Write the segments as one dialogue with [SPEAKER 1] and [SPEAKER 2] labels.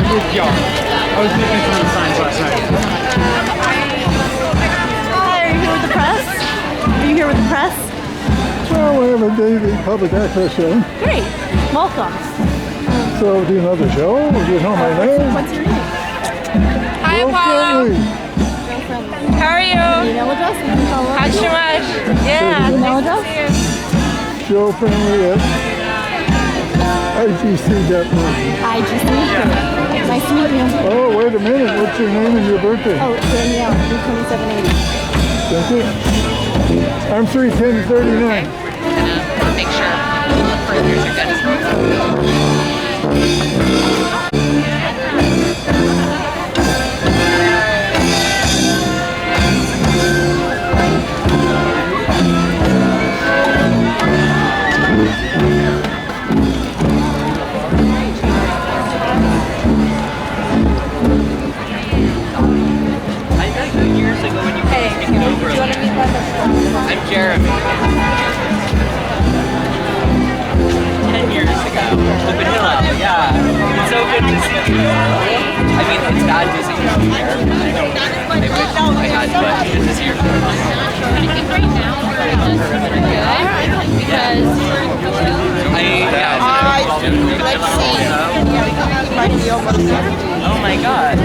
[SPEAKER 1] Yo, I was looking for the signs last night.
[SPEAKER 2] Hi, are you here with the press? Are you here with the press?
[SPEAKER 3] Well, we have a daily public access show.
[SPEAKER 2] Great. Welcome.
[SPEAKER 3] So, do you know the show? Do you know my name?
[SPEAKER 2] What's your name?
[SPEAKER 4] Hi, Apollo. How are you?
[SPEAKER 2] Email address?
[SPEAKER 4] Shoresh. Yeah.
[SPEAKER 2] Email
[SPEAKER 4] Nice to
[SPEAKER 2] address?
[SPEAKER 4] see you.
[SPEAKER 3] Show friendly at IGC.org.
[SPEAKER 2] IGC. Nice to meet you.
[SPEAKER 3] Oh, wait a minute. What's your name and your birthday?
[SPEAKER 2] Oh, Danielle, 2780.
[SPEAKER 3] Thank you. I'm 31039.
[SPEAKER 4] Make sure. Look for yours are good. I'm Jeremy. 10 years ago. The Vanilla, yeah. It's so good to see you. I mean, it's bad to see you here. I wish I had, but this is your first.
[SPEAKER 5] Right now, we're really good because
[SPEAKER 4] Oh my god.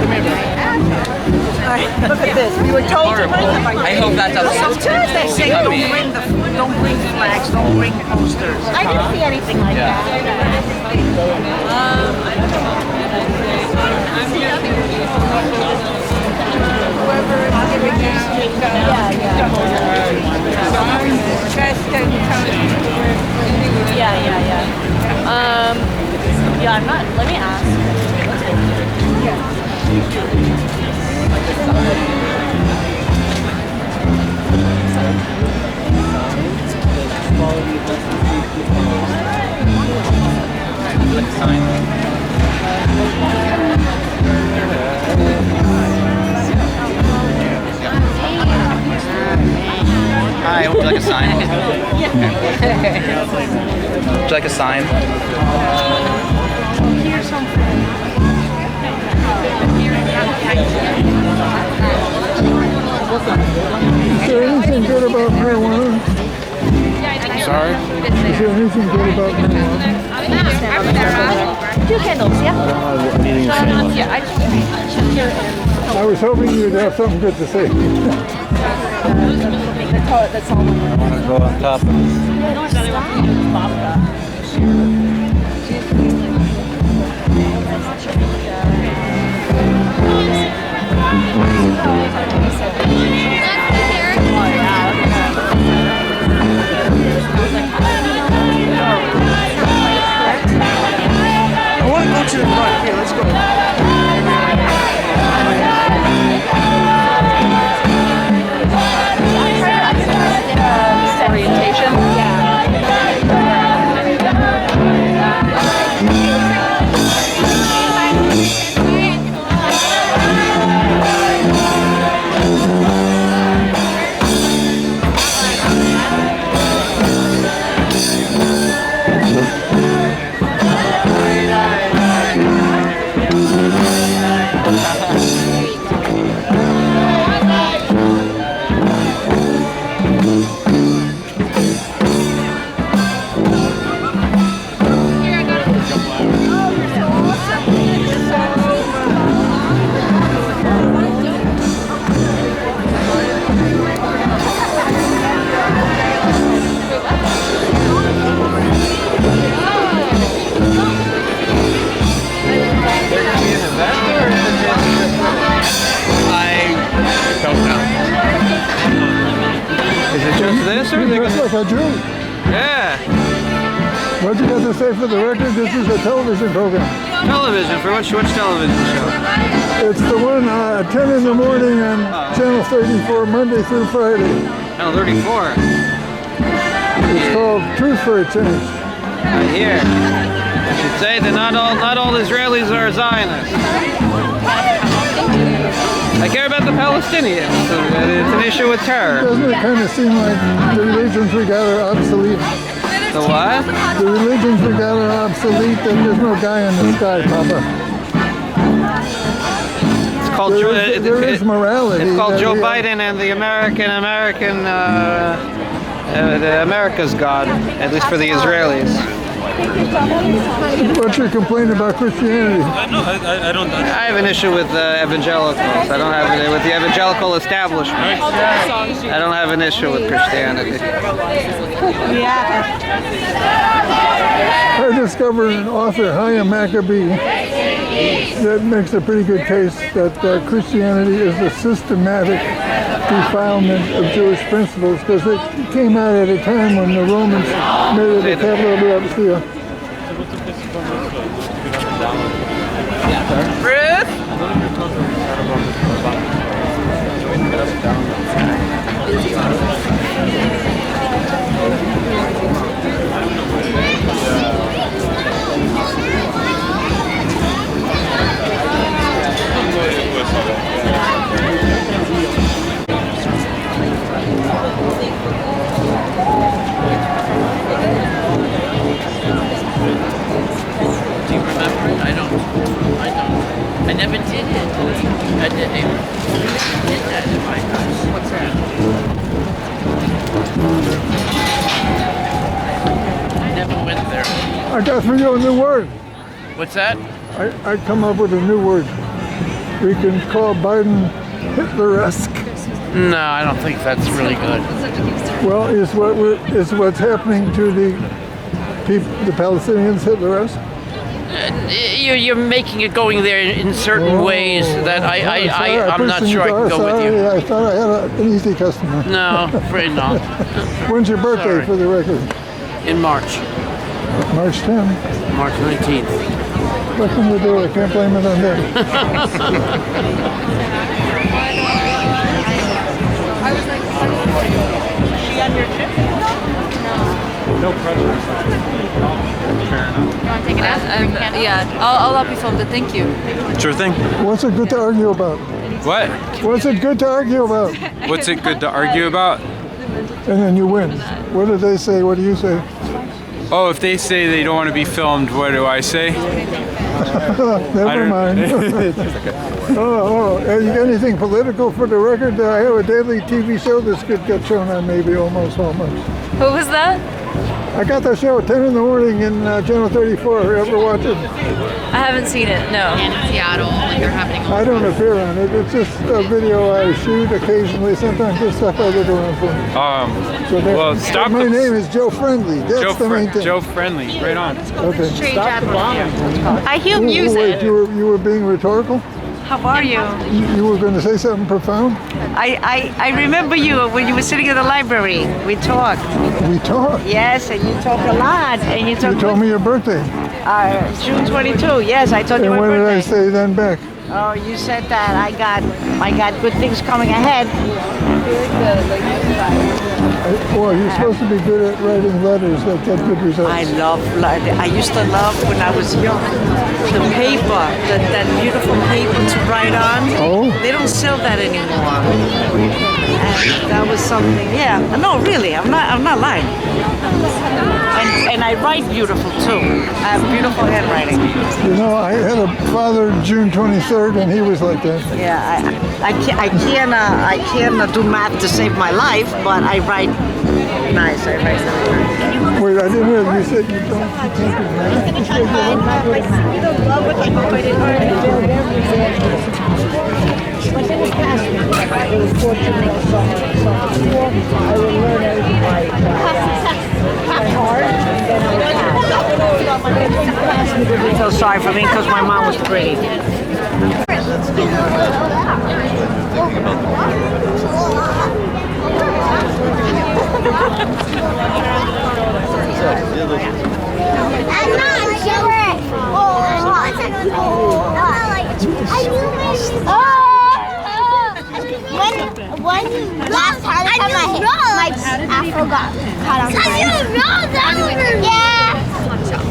[SPEAKER 6] Look at this. We were told to bring them.
[SPEAKER 4] I hope that doesn't
[SPEAKER 6] Sometimes they say don't bring flags, don't bring posters.
[SPEAKER 2] I didn't see anything like that.
[SPEAKER 6] Whoever is giving this,
[SPEAKER 2] Yeah, I'm not. Let me ask.
[SPEAKER 4] Hi, would you like a sign? Would you like a sign?
[SPEAKER 2] Here's something.
[SPEAKER 3] Is there anything good about marijuana?
[SPEAKER 4] Sorry?
[SPEAKER 3] Is there anything good about marijuana?
[SPEAKER 2] Two candles, yeah?
[SPEAKER 3] I was hoping you'd have something good to say.
[SPEAKER 2] That's all.
[SPEAKER 4] I want to go on top of this.
[SPEAKER 6] I want to go to the front. Here, let's go.
[SPEAKER 2] Orientation?
[SPEAKER 3] Like a Jew.
[SPEAKER 4] Yeah.
[SPEAKER 3] What'd you got to say for the record? This is a television program.
[SPEAKER 4] Television, for which television show?
[SPEAKER 3] It's the one at 10 in the morning on Channel 34, Monday through Friday.
[SPEAKER 4] Channel 34.
[SPEAKER 3] It's called Truth for a Change.
[SPEAKER 4] Right here. I should say that not all Israelis are Zionists. I care about the Palestinians. It's an issue with terror.
[SPEAKER 3] Doesn't it kind of seem like the religions we got are obsolete?
[SPEAKER 4] The what?
[SPEAKER 3] The religions we got are obsolete and there's no guy in the sky, Papa.
[SPEAKER 7] called
[SPEAKER 3] there is morality.
[SPEAKER 7] It's called
[SPEAKER 3] that
[SPEAKER 7] Joe
[SPEAKER 3] we have.
[SPEAKER 7] Biden and the America's God, at least for the Israelis.
[SPEAKER 3] What's your complaint about Christianity?
[SPEAKER 7] I have an issue with evangelicals. I don't have it with the evangelical establishment. I don't have an issue with Christianity.
[SPEAKER 3] I discovered an author, Chaim Maccabee, that makes a pretty good case that Christianity is a systematic defilement of Jewish principles, because it came out at a time when the Romans made it the capital of the Abbasia.
[SPEAKER 6] Do you remember it? I don't. I never did it. I did that in my house. What's that? I never went there.
[SPEAKER 3] I got for you a new word.
[SPEAKER 6] What's that?
[SPEAKER 3] I come up with a new word. We can call Biden Hitler-esque.
[SPEAKER 6] No, I don't think that's really good.
[SPEAKER 3] Well, is what's happening to the Palestinians Hitler-esque?
[SPEAKER 6] You're making it going there in certain ways that I'm not sure I can go with you.
[SPEAKER 3] I thought I had an easy customer.
[SPEAKER 6] No, afraid not.
[SPEAKER 3] When's your birthday,
[SPEAKER 6] Sorry.
[SPEAKER 3] for the record?
[SPEAKER 6] In March.
[SPEAKER 3] March 10th.
[SPEAKER 6] March 19th.
[SPEAKER 3] What can we do? I can't blame it on them.
[SPEAKER 1] No pressure.
[SPEAKER 5] Take it out?
[SPEAKER 2] Yeah, I'll help you film it. Thank you.
[SPEAKER 1] Sure thing.
[SPEAKER 3] What's it good to argue about?
[SPEAKER 1] What?
[SPEAKER 3] What's it good to argue about?
[SPEAKER 1] What's it good to argue about?
[SPEAKER 3] And then you win. What do they say? What do you say?
[SPEAKER 1] Oh, if they say they don't want to be filmed, what do I say?
[SPEAKER 3] Never mind. You got anything political for the record? I have a daily TV show that's could get shown on maybe almost much.
[SPEAKER 2] Who was that?
[SPEAKER 3] I got the show at 10 in the morning in Channel 34. Ever watch it?
[SPEAKER 2] I haven't seen it. No.
[SPEAKER 5] In Seattle, like they're happening all
[SPEAKER 3] I don't appear on it. It's just a video I shoot occasionally. Sometimes just stuff I look around for. So
[SPEAKER 1] well, stop.
[SPEAKER 3] My name is Joe Friendly. That's the main thing.
[SPEAKER 1] Joe Friendly, right on.
[SPEAKER 3] Okay.
[SPEAKER 1] Stop the bombing.
[SPEAKER 2] I hear music.
[SPEAKER 3] Wait, you were being rhetorical?
[SPEAKER 2] How are you?
[SPEAKER 3] You were going to say something profound?
[SPEAKER 8] I remember you when you were sitting in the library. We talked.
[SPEAKER 3] We talked.
[SPEAKER 8] Yes, and you talk a lot. And you talk.
[SPEAKER 3] You told me your birthday.
[SPEAKER 8] June 22. Yes, I told you
[SPEAKER 3] And
[SPEAKER 8] my
[SPEAKER 3] what
[SPEAKER 8] birthday.
[SPEAKER 3] did I say then back?
[SPEAKER 8] Oh, you said that I got good things coming ahead.
[SPEAKER 3] You're supposed to be good at writing letters that get good results.
[SPEAKER 8] I used to love when I was young the paper, that beautiful paper to write on.
[SPEAKER 3] Oh.
[SPEAKER 8] They don't sell that anymore. And that was something. Yeah. No, really, I'm not lying. And I write beautiful too. I have beautiful handwriting.
[SPEAKER 3] You know, I had a father June 23rd, and he was like that.
[SPEAKER 8] Yeah, I can't do math to save my life, but I write nice. I write really nice.
[SPEAKER 3] Wait, I didn't hear you said you can't do math. You said you don't love it.
[SPEAKER 9] But in the past, I was fortunate or something. I would learn everything by heart, and then I would pass.
[SPEAKER 8] I feel sorry for me because my mom was pretty.
[SPEAKER 10] When last time my afro got caught on fire. Yeah.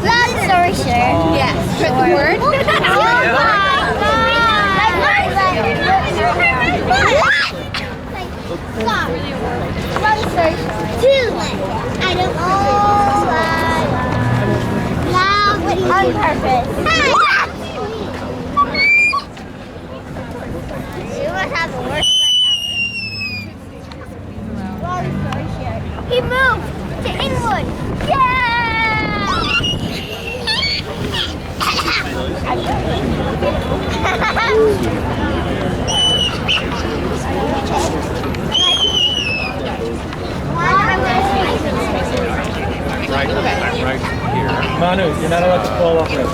[SPEAKER 10] Long story short. Yeah. The word? Oh my God. Long story short. Too late. I don't know. Loud on purpose.
[SPEAKER 11] Manu, you're not allowed to fall off it.
[SPEAKER 10] You're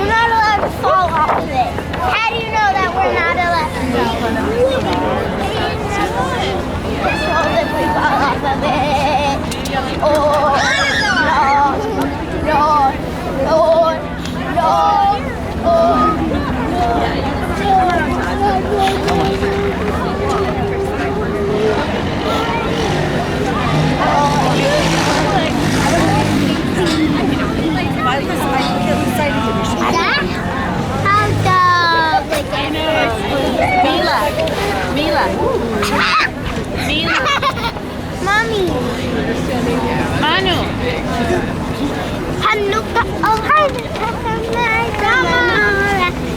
[SPEAKER 10] not allowed to fall off of it. How do you know that we're not allowed to fall off of it? Control if we fall off of it. Oh, Lord, Lord, Lord, Lord,
[SPEAKER 5] Mila.
[SPEAKER 10] Mommy.
[SPEAKER 5] Manu.
[SPEAKER 10] Hanukah, oh Hanukkah,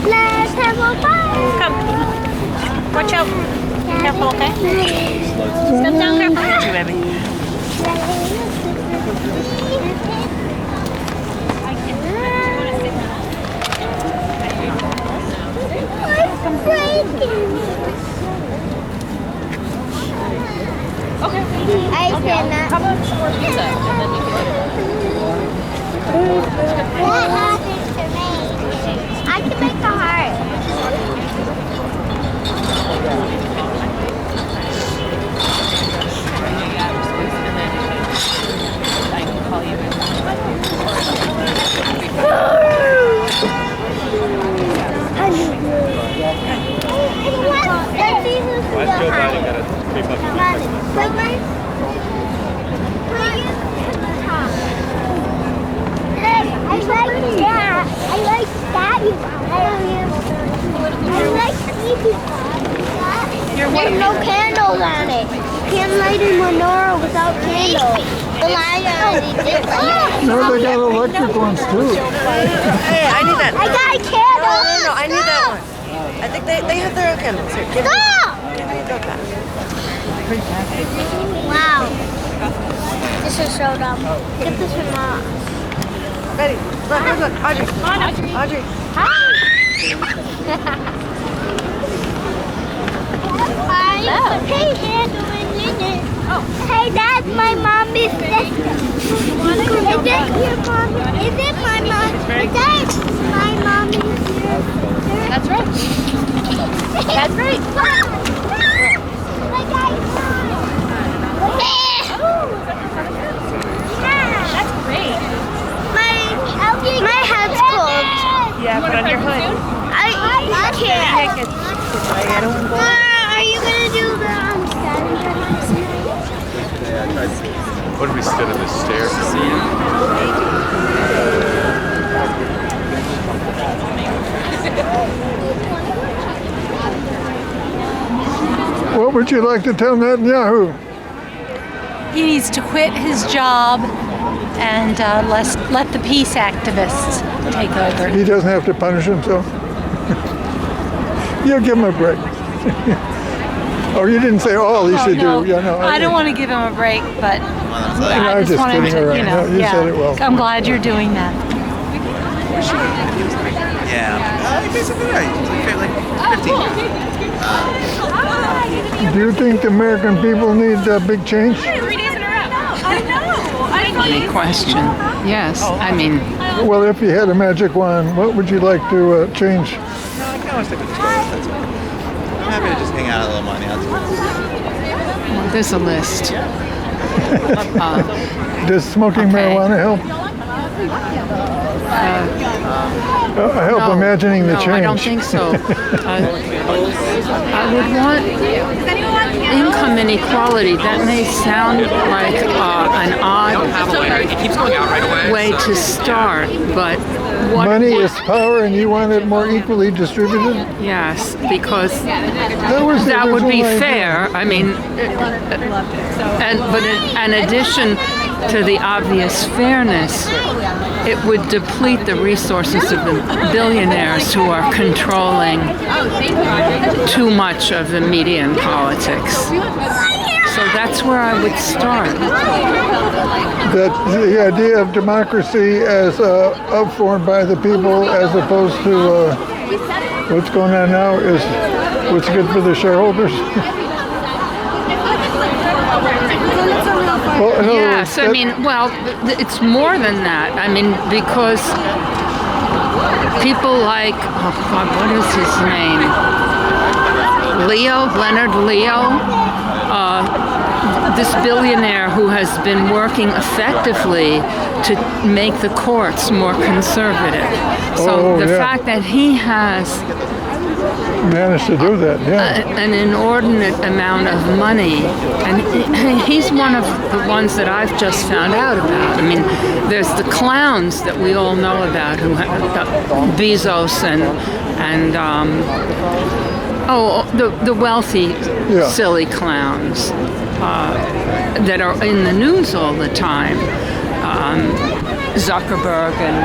[SPEAKER 10] let's have a party.
[SPEAKER 5] Come. Watch out. Careful, okay? Step down careful. Thank you, baby.
[SPEAKER 10] It's breaking.
[SPEAKER 5] Okay.
[SPEAKER 10] I cannot.
[SPEAKER 5] How about some more pizza? And then we can...
[SPEAKER 10] What happened to me? I can make a heart.
[SPEAKER 5] I can call you.
[SPEAKER 11] Why's Joe Biden got a creep up?
[SPEAKER 10] I like that. I like that. I like There's no candles on it. You can't light a menorah without candles. The light on it.
[SPEAKER 3] No, they got electric ones too.
[SPEAKER 8] Hey, I need that.
[SPEAKER 10] I got a candle.
[SPEAKER 8] No, I need that one. I think they have their own candles. Here, give me that back.
[SPEAKER 10] Wow. This is so dumb. Get this from Mom.
[SPEAKER 8] Ready? Look. Audrey. Audrey.
[SPEAKER 10] Hey, hey, that's my mommy's sister. Is it your mom? Is it my mom? Is that my mommy's sister?
[SPEAKER 5] That's right. That's right. That's great.
[SPEAKER 10] My head's cold.
[SPEAKER 8] Yeah, put on your hood.
[SPEAKER 10] I can't. Are you gonna do the
[SPEAKER 1] What did we sit on the stairs?
[SPEAKER 3] What would you like to tell Netanyahu?
[SPEAKER 12] He needs to quit his job and let the peace activists take over.
[SPEAKER 3] He doesn't have to punish himself. You'll give him a break. Oh, you didn't say all he should
[SPEAKER 12] no.
[SPEAKER 3] do. Yeah, no.
[SPEAKER 12] I don't want to give him a break, but
[SPEAKER 3] I just
[SPEAKER 12] want him
[SPEAKER 3] kidding
[SPEAKER 12] to,
[SPEAKER 3] around. No, you said it well.
[SPEAKER 12] I'm glad you're doing that.
[SPEAKER 13] Yeah. Basically, right. Like 15.
[SPEAKER 3] Do you think the American people need big change?
[SPEAKER 5] 3 days in a row. I know.
[SPEAKER 14] Any question? Yes. I mean,
[SPEAKER 3] Well, if you had a magic wand, what would you like to change?
[SPEAKER 13] No, I kind of want to stick with the story. That's all. I'm happy to just hang out a little money afterwards.
[SPEAKER 14] there's a list.
[SPEAKER 3] Does smoking marijuana help? Help
[SPEAKER 14] No,
[SPEAKER 3] imagining the change.
[SPEAKER 14] No, I don't think so. I would want income inequality. That may sound like an odd way to start, but
[SPEAKER 3] Money is power, and you want it more equally distributed?
[SPEAKER 14] Yes, because
[SPEAKER 3] was the
[SPEAKER 14] that would be
[SPEAKER 3] original idea.
[SPEAKER 14] fair. I mean, but in addition to the obvious fairness, it would deplete the resources of the billionaires who are controlling too much of the media and politics. So that's where I would start.
[SPEAKER 3] That the idea of democracy as upformed by the people, as opposed to what's going on now, is what's good for the shareholders. Well, in other
[SPEAKER 14] Yes,
[SPEAKER 3] words,
[SPEAKER 14] I mean, well, it's more than that. I mean, because people like, oh God, what is his name? Leonard Leo, this billionaire who has been working effectively to make the courts more conservative. So the fact that he has
[SPEAKER 3] managed to do that,
[SPEAKER 14] an inordinate amount of money, and he's one of the ones that I've just found out about. I mean, there's the clowns that we all know about, who have Bezos and the wealthy, silly clowns that are in the news all the time. Zuckerberg and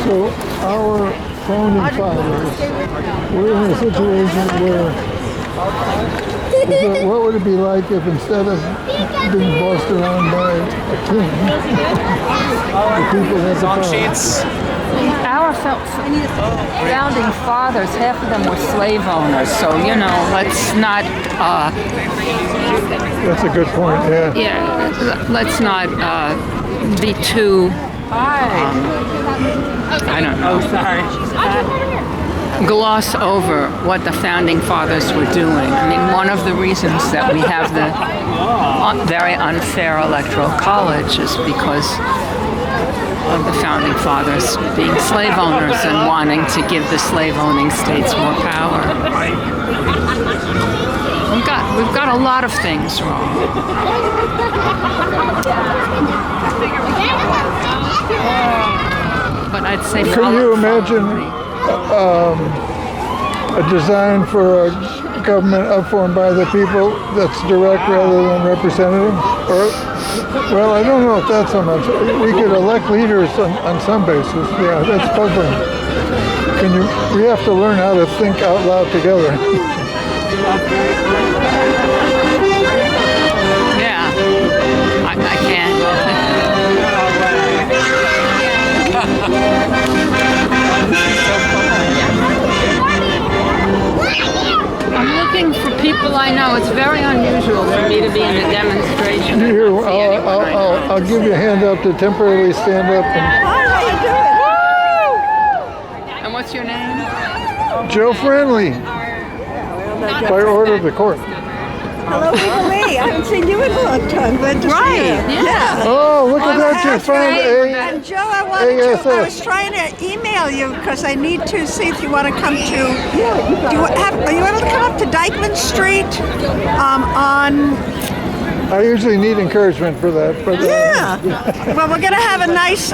[SPEAKER 3] So our founding fathers were in a situation where, what would it be like if instead of being bossed around by a king, the people had the power?
[SPEAKER 14] Our founding fathers, half of them were slave owners, so, let's not...
[SPEAKER 3] That's a good point, yeah.
[SPEAKER 14] Yeah, let's not be too... I don't know. Gloss over what the founding fathers were doing. I mean, one of the reasons that we have the very unfair electoral college is because of the founding fathers being slave owners and wanting to give the slave-owning states more power. We've got a lot of things wrong. But I'd say...
[SPEAKER 3] Can you imagine a design for a government upformed by the people that's direct rather than representative? Or, well, I don't know if that's so much. We could elect leaders on some basis. Yeah, that's puzzling. We have to learn how to think out loud together.
[SPEAKER 14] Yeah, I can't. I'm looking for people I know. It's very unusual for me to be in a demonstration.
[SPEAKER 3] Here, I'll give you a hand up to temporarily stand up.
[SPEAKER 14] And what's your name?
[SPEAKER 3] Joe Friendly. By order of the court.
[SPEAKER 9] Hello, Lee. I haven't seen you in a long time. Glad to see you. Yeah.
[SPEAKER 3] Oh, look at that. You found
[SPEAKER 9] And Joe, I was trying to email you because I need to see if you want to come to... Are you able to come up to Dyckman Street
[SPEAKER 3] I usually need encouragement for that. But,
[SPEAKER 9] Well, we're going to have a nice...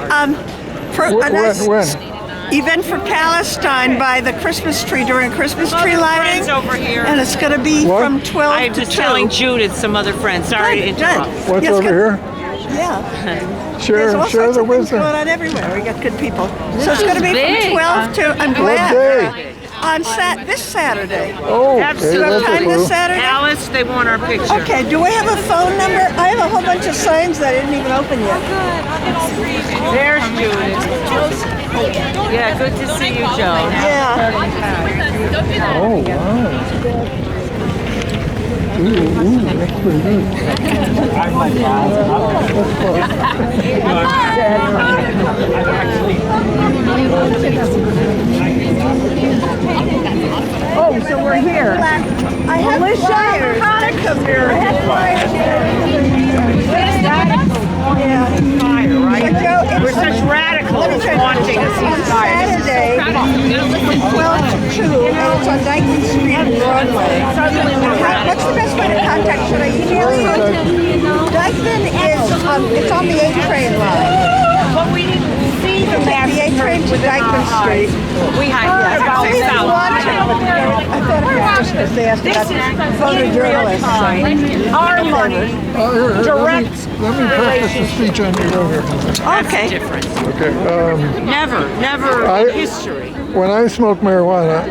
[SPEAKER 3] when?
[SPEAKER 9] Event for Palestine by the Christmas tree during Christmas tree lighting.
[SPEAKER 6] Over here.
[SPEAKER 9] And it's going to be from 12
[SPEAKER 6] I'm
[SPEAKER 9] to
[SPEAKER 6] just
[SPEAKER 9] 2.
[SPEAKER 6] telling Judith some other friends. Sorry to interrupt.
[SPEAKER 3] What's over here?
[SPEAKER 9] Yeah.
[SPEAKER 3] Share the wisdom.
[SPEAKER 9] Going on everywhere. We got good people. So it's going to be from 12 to... I'm glad.
[SPEAKER 3] What day?
[SPEAKER 9] On this Saturday.
[SPEAKER 3] Oh,
[SPEAKER 9] do you have time this Saturday?
[SPEAKER 6] Alice, they want our picture.
[SPEAKER 9] Okay, do we have a phone number? I have a whole bunch of signs that I didn't even open yet.
[SPEAKER 6] There's Judith. Yeah, good to see you, Joe.
[SPEAKER 9] Yeah.
[SPEAKER 3] Oh, wow. Ooh, that's pretty good.
[SPEAKER 9] Oh, so we're here. I have Hanukkah mirror.
[SPEAKER 6] We're such radicals wanting a ceasefire.
[SPEAKER 9] Saturday, from 12 to 2, and it's on Dyckman Street in Broadway. What's the best way to contact? Should I email you? Dyckman is, it's on the 8 train line.
[SPEAKER 6] But we didn't see the
[SPEAKER 9] The 8 train to Dyckman Street.
[SPEAKER 6] We had
[SPEAKER 9] I thought it was just because they asked about photojournalists.
[SPEAKER 6] our money. Direct.
[SPEAKER 3] Let me practice the speech on you over here.
[SPEAKER 6] Okay. Different.
[SPEAKER 3] Okay.
[SPEAKER 6] Never in history.
[SPEAKER 3] When I smoke marijuana,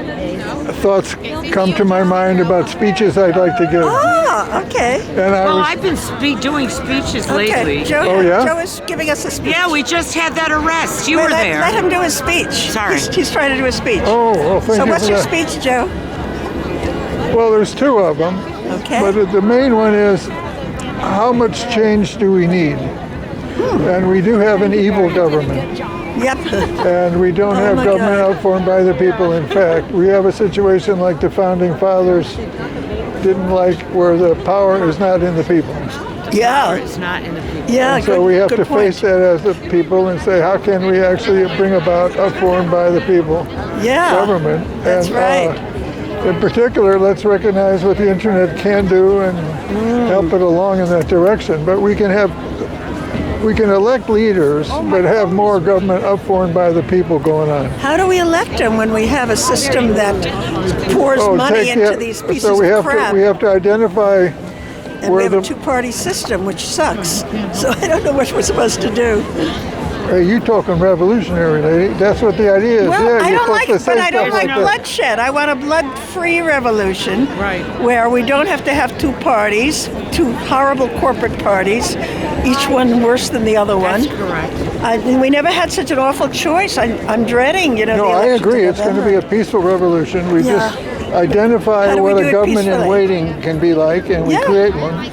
[SPEAKER 3] thoughts come to my mind about speeches I'd like to give.
[SPEAKER 9] Oh, Oh, okay.
[SPEAKER 3] And
[SPEAKER 6] I've been doing speeches lately.
[SPEAKER 9] Joe,
[SPEAKER 3] Oh, yeah?
[SPEAKER 9] Joe is giving us a speech.
[SPEAKER 6] Yeah, we just had that arrest. You
[SPEAKER 9] Wait,
[SPEAKER 6] were
[SPEAKER 9] let,
[SPEAKER 6] there.
[SPEAKER 9] Let him do his speech.
[SPEAKER 6] Sorry.
[SPEAKER 9] He's trying to do a speech.
[SPEAKER 3] Oh, well, thank
[SPEAKER 9] So
[SPEAKER 3] you
[SPEAKER 9] what's
[SPEAKER 3] for
[SPEAKER 9] your
[SPEAKER 3] that.
[SPEAKER 9] speech, Joe?
[SPEAKER 3] Well, there's two of them.
[SPEAKER 9] Okay.
[SPEAKER 3] But the main one is, how much change do we need? And we do have an evil government.
[SPEAKER 9] Yep.
[SPEAKER 3] And we don't have
[SPEAKER 9] my
[SPEAKER 3] government
[SPEAKER 9] God.
[SPEAKER 3] outformed by the people. In fact, we have a situation like the founding fathers didn't like, where the power is not in the people.
[SPEAKER 9] Yeah.
[SPEAKER 6] It's not in the people.
[SPEAKER 9] Yeah,
[SPEAKER 3] And so we have to face that as the people and say, how can we actually bring about outformed by the people government?
[SPEAKER 9] That's
[SPEAKER 3] and,
[SPEAKER 9] right.
[SPEAKER 3] In particular, let's recognize what the internet can do and help it along in that direction. But we can elect leaders, but have more government outformed by the people going on.
[SPEAKER 9] How do we elect them when we have a system that pours money into these pieces
[SPEAKER 3] so we
[SPEAKER 9] of
[SPEAKER 3] have
[SPEAKER 9] crap?
[SPEAKER 3] we have to identify
[SPEAKER 9] And we have a two-party system, which sucks. So I don't know what we're supposed to do.
[SPEAKER 3] Hey, you talking revolutionary, lady? That's what the idea is.
[SPEAKER 9] Well,
[SPEAKER 3] yeah,
[SPEAKER 9] I
[SPEAKER 3] you're
[SPEAKER 9] don't
[SPEAKER 3] supposed
[SPEAKER 9] like,
[SPEAKER 3] to say
[SPEAKER 9] but I don't
[SPEAKER 3] stuff
[SPEAKER 9] like
[SPEAKER 3] that.
[SPEAKER 9] bloodshed. I want a blood-free revolution,
[SPEAKER 6] Right?
[SPEAKER 9] Where we don't have to have two parties, two horrible corporate parties, each one worse than the other one.
[SPEAKER 6] That's correct.
[SPEAKER 9] And we never had such an awful choice. I'm dreading,
[SPEAKER 3] No,
[SPEAKER 9] the
[SPEAKER 3] I
[SPEAKER 9] elections
[SPEAKER 3] agree.
[SPEAKER 9] in
[SPEAKER 3] It's going to
[SPEAKER 9] November.
[SPEAKER 3] be a peaceful revolution. We
[SPEAKER 9] Yeah.
[SPEAKER 3] just identify
[SPEAKER 9] How do we
[SPEAKER 3] what
[SPEAKER 9] do
[SPEAKER 3] a
[SPEAKER 9] it
[SPEAKER 3] government in
[SPEAKER 9] peacefully?
[SPEAKER 3] waiting can be like, and we
[SPEAKER 9] Yeah.
[SPEAKER 3] create one.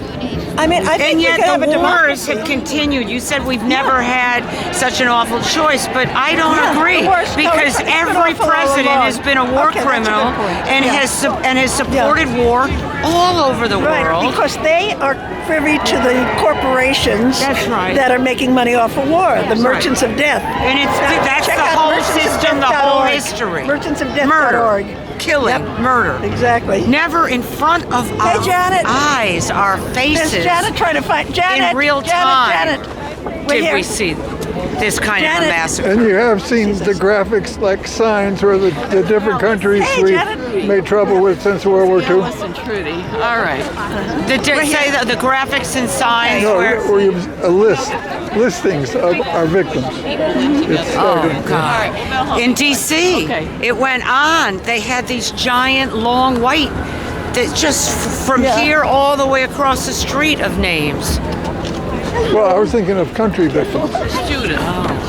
[SPEAKER 9] I mean, I think
[SPEAKER 6] And
[SPEAKER 9] we
[SPEAKER 6] yet
[SPEAKER 9] could have a
[SPEAKER 6] the wars
[SPEAKER 9] democracy.
[SPEAKER 6] have continued. You said we've never had such an awful choice, but I don't
[SPEAKER 9] Yeah,
[SPEAKER 6] agree,
[SPEAKER 9] the worst- no,
[SPEAKER 6] because
[SPEAKER 9] it's been
[SPEAKER 6] every
[SPEAKER 9] awful all
[SPEAKER 6] president
[SPEAKER 9] along.
[SPEAKER 6] has been a war
[SPEAKER 9] Okay, that's a good
[SPEAKER 6] criminal
[SPEAKER 9] point.
[SPEAKER 6] and
[SPEAKER 9] Yeah.
[SPEAKER 6] has supported war all over the
[SPEAKER 9] Right,
[SPEAKER 6] world.
[SPEAKER 9] because they are privy to the corporations
[SPEAKER 6] That's right.
[SPEAKER 9] that are making money off of war, the
[SPEAKER 6] That's
[SPEAKER 9] merchants of death.
[SPEAKER 6] And that's
[SPEAKER 9] Check
[SPEAKER 6] the
[SPEAKER 9] out
[SPEAKER 6] whole system, the whole
[SPEAKER 9] merchantsofdeath.org.
[SPEAKER 6] history.
[SPEAKER 9] Merchantsofdeath.org.
[SPEAKER 6] Murder, killing, murder.
[SPEAKER 9] Exactly.
[SPEAKER 6] Never in front of our
[SPEAKER 9] Janet.
[SPEAKER 6] eyes, our faces.
[SPEAKER 9] There's Janet trying to find Janet.
[SPEAKER 6] In real
[SPEAKER 9] Janet,
[SPEAKER 6] time.
[SPEAKER 9] Janet. We're
[SPEAKER 6] Did
[SPEAKER 9] here.
[SPEAKER 6] we see this kind of a
[SPEAKER 9] Janet.
[SPEAKER 6] massacre?
[SPEAKER 3] And you have seen the graphics, like signs, where the different countries
[SPEAKER 9] Hey,
[SPEAKER 3] we
[SPEAKER 9] Janet.
[SPEAKER 3] made trouble with since World War II.
[SPEAKER 6] Listen, Trudy. All right. Say the graphics and signs
[SPEAKER 3] No,
[SPEAKER 6] where.
[SPEAKER 3] we listings of our victims. It's starting.
[SPEAKER 6] Oh, God. In D.C., it went on. They had these giant, long white, that just from here all the way across the street of names.
[SPEAKER 3] Well, I was thinking of country victims.
[SPEAKER 6] Student.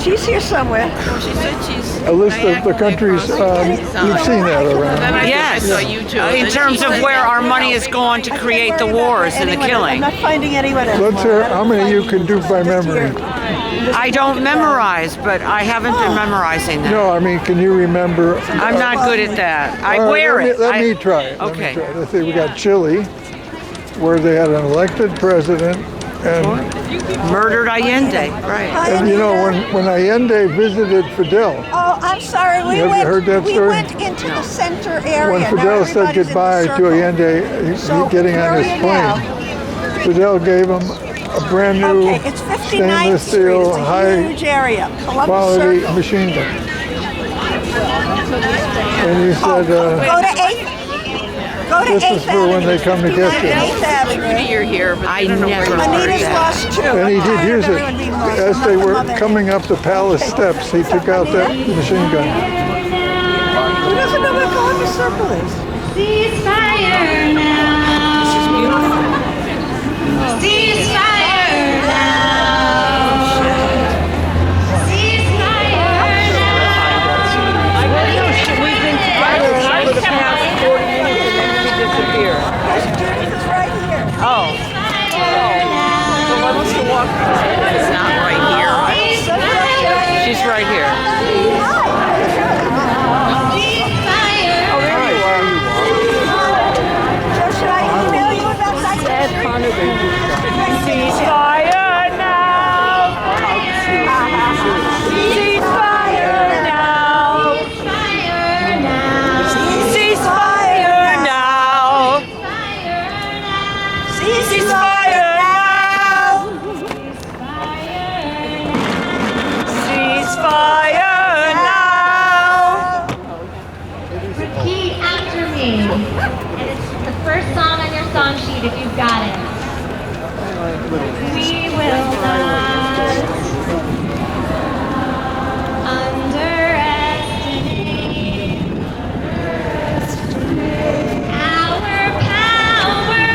[SPEAKER 9] She's here somewhere.
[SPEAKER 6] She said she's.
[SPEAKER 3] A list of the countries, you've seen that around.
[SPEAKER 6] Yes, in terms of where our money has gone to create the wars and the
[SPEAKER 9] I'm
[SPEAKER 6] killing.
[SPEAKER 9] not finding anyone else.
[SPEAKER 3] Let's hear how many you can do by memory.
[SPEAKER 6] I don't memorize, but I haven't been memorizing them.
[SPEAKER 3] No, I mean, can you remember?
[SPEAKER 6] I'm not good at that. I
[SPEAKER 3] All right,
[SPEAKER 6] wear it.
[SPEAKER 3] Let me try it.
[SPEAKER 6] Okay.
[SPEAKER 3] Let's see, we got Chile, where they had an elected president, and
[SPEAKER 6] Murdered Allende, right.
[SPEAKER 3] and you know when Allende visited Fidel,
[SPEAKER 9] Oh, I'm sorry.
[SPEAKER 3] Have you heard that
[SPEAKER 9] we
[SPEAKER 3] story?
[SPEAKER 9] went into the center area.
[SPEAKER 3] when
[SPEAKER 9] Now
[SPEAKER 3] Fidel said
[SPEAKER 9] everybody's in the
[SPEAKER 3] goodbye to
[SPEAKER 9] circle.
[SPEAKER 3] Allende,
[SPEAKER 9] So,
[SPEAKER 3] getting on
[SPEAKER 9] where
[SPEAKER 3] his
[SPEAKER 9] are you
[SPEAKER 3] plane, Fidel gave him a brand new
[SPEAKER 9] Okay, it's 59th
[SPEAKER 3] stainless
[SPEAKER 9] Street.
[SPEAKER 3] steel,
[SPEAKER 9] It's a
[SPEAKER 3] high
[SPEAKER 9] huge area. Columbus
[SPEAKER 3] quality
[SPEAKER 9] Circle.
[SPEAKER 3] machine gun. And he said,
[SPEAKER 9] Go to 8th. Go to
[SPEAKER 3] this
[SPEAKER 9] 8th
[SPEAKER 3] is for when they come to get you.
[SPEAKER 9] 8th Avenue.
[SPEAKER 6] You're here, but I never heard
[SPEAKER 9] Anita's
[SPEAKER 6] that.
[SPEAKER 9] lost too.
[SPEAKER 3] And he
[SPEAKER 9] I'm
[SPEAKER 3] did
[SPEAKER 9] tired
[SPEAKER 3] use
[SPEAKER 9] of
[SPEAKER 3] it.
[SPEAKER 9] everyone being lost.
[SPEAKER 3] As
[SPEAKER 9] I'm
[SPEAKER 3] they
[SPEAKER 9] not
[SPEAKER 3] were
[SPEAKER 9] the mother.
[SPEAKER 3] coming up the palace steps, he took out that machine gun.
[SPEAKER 9] Who doesn't know what Columbus Circle is?
[SPEAKER 10] Ceasefire now.
[SPEAKER 6] This is beautiful.
[SPEAKER 10] Ceasefire now. Ceasefire
[SPEAKER 6] We've been together for the past 40 minutes and then she disappeared.
[SPEAKER 9] Judith is right here.
[SPEAKER 6] Oh. So why don't you walk? It's not right here. She's right here. Oh, there you are.
[SPEAKER 9] So should I email you about that?
[SPEAKER 6] Ceasefire now. Ceasefire now. Ceasefire now. Ceasefire now. Ceasefire now.
[SPEAKER 10] Repeat after me. And it's the first song on your song sheet if you've got it. We will not underestimate our power.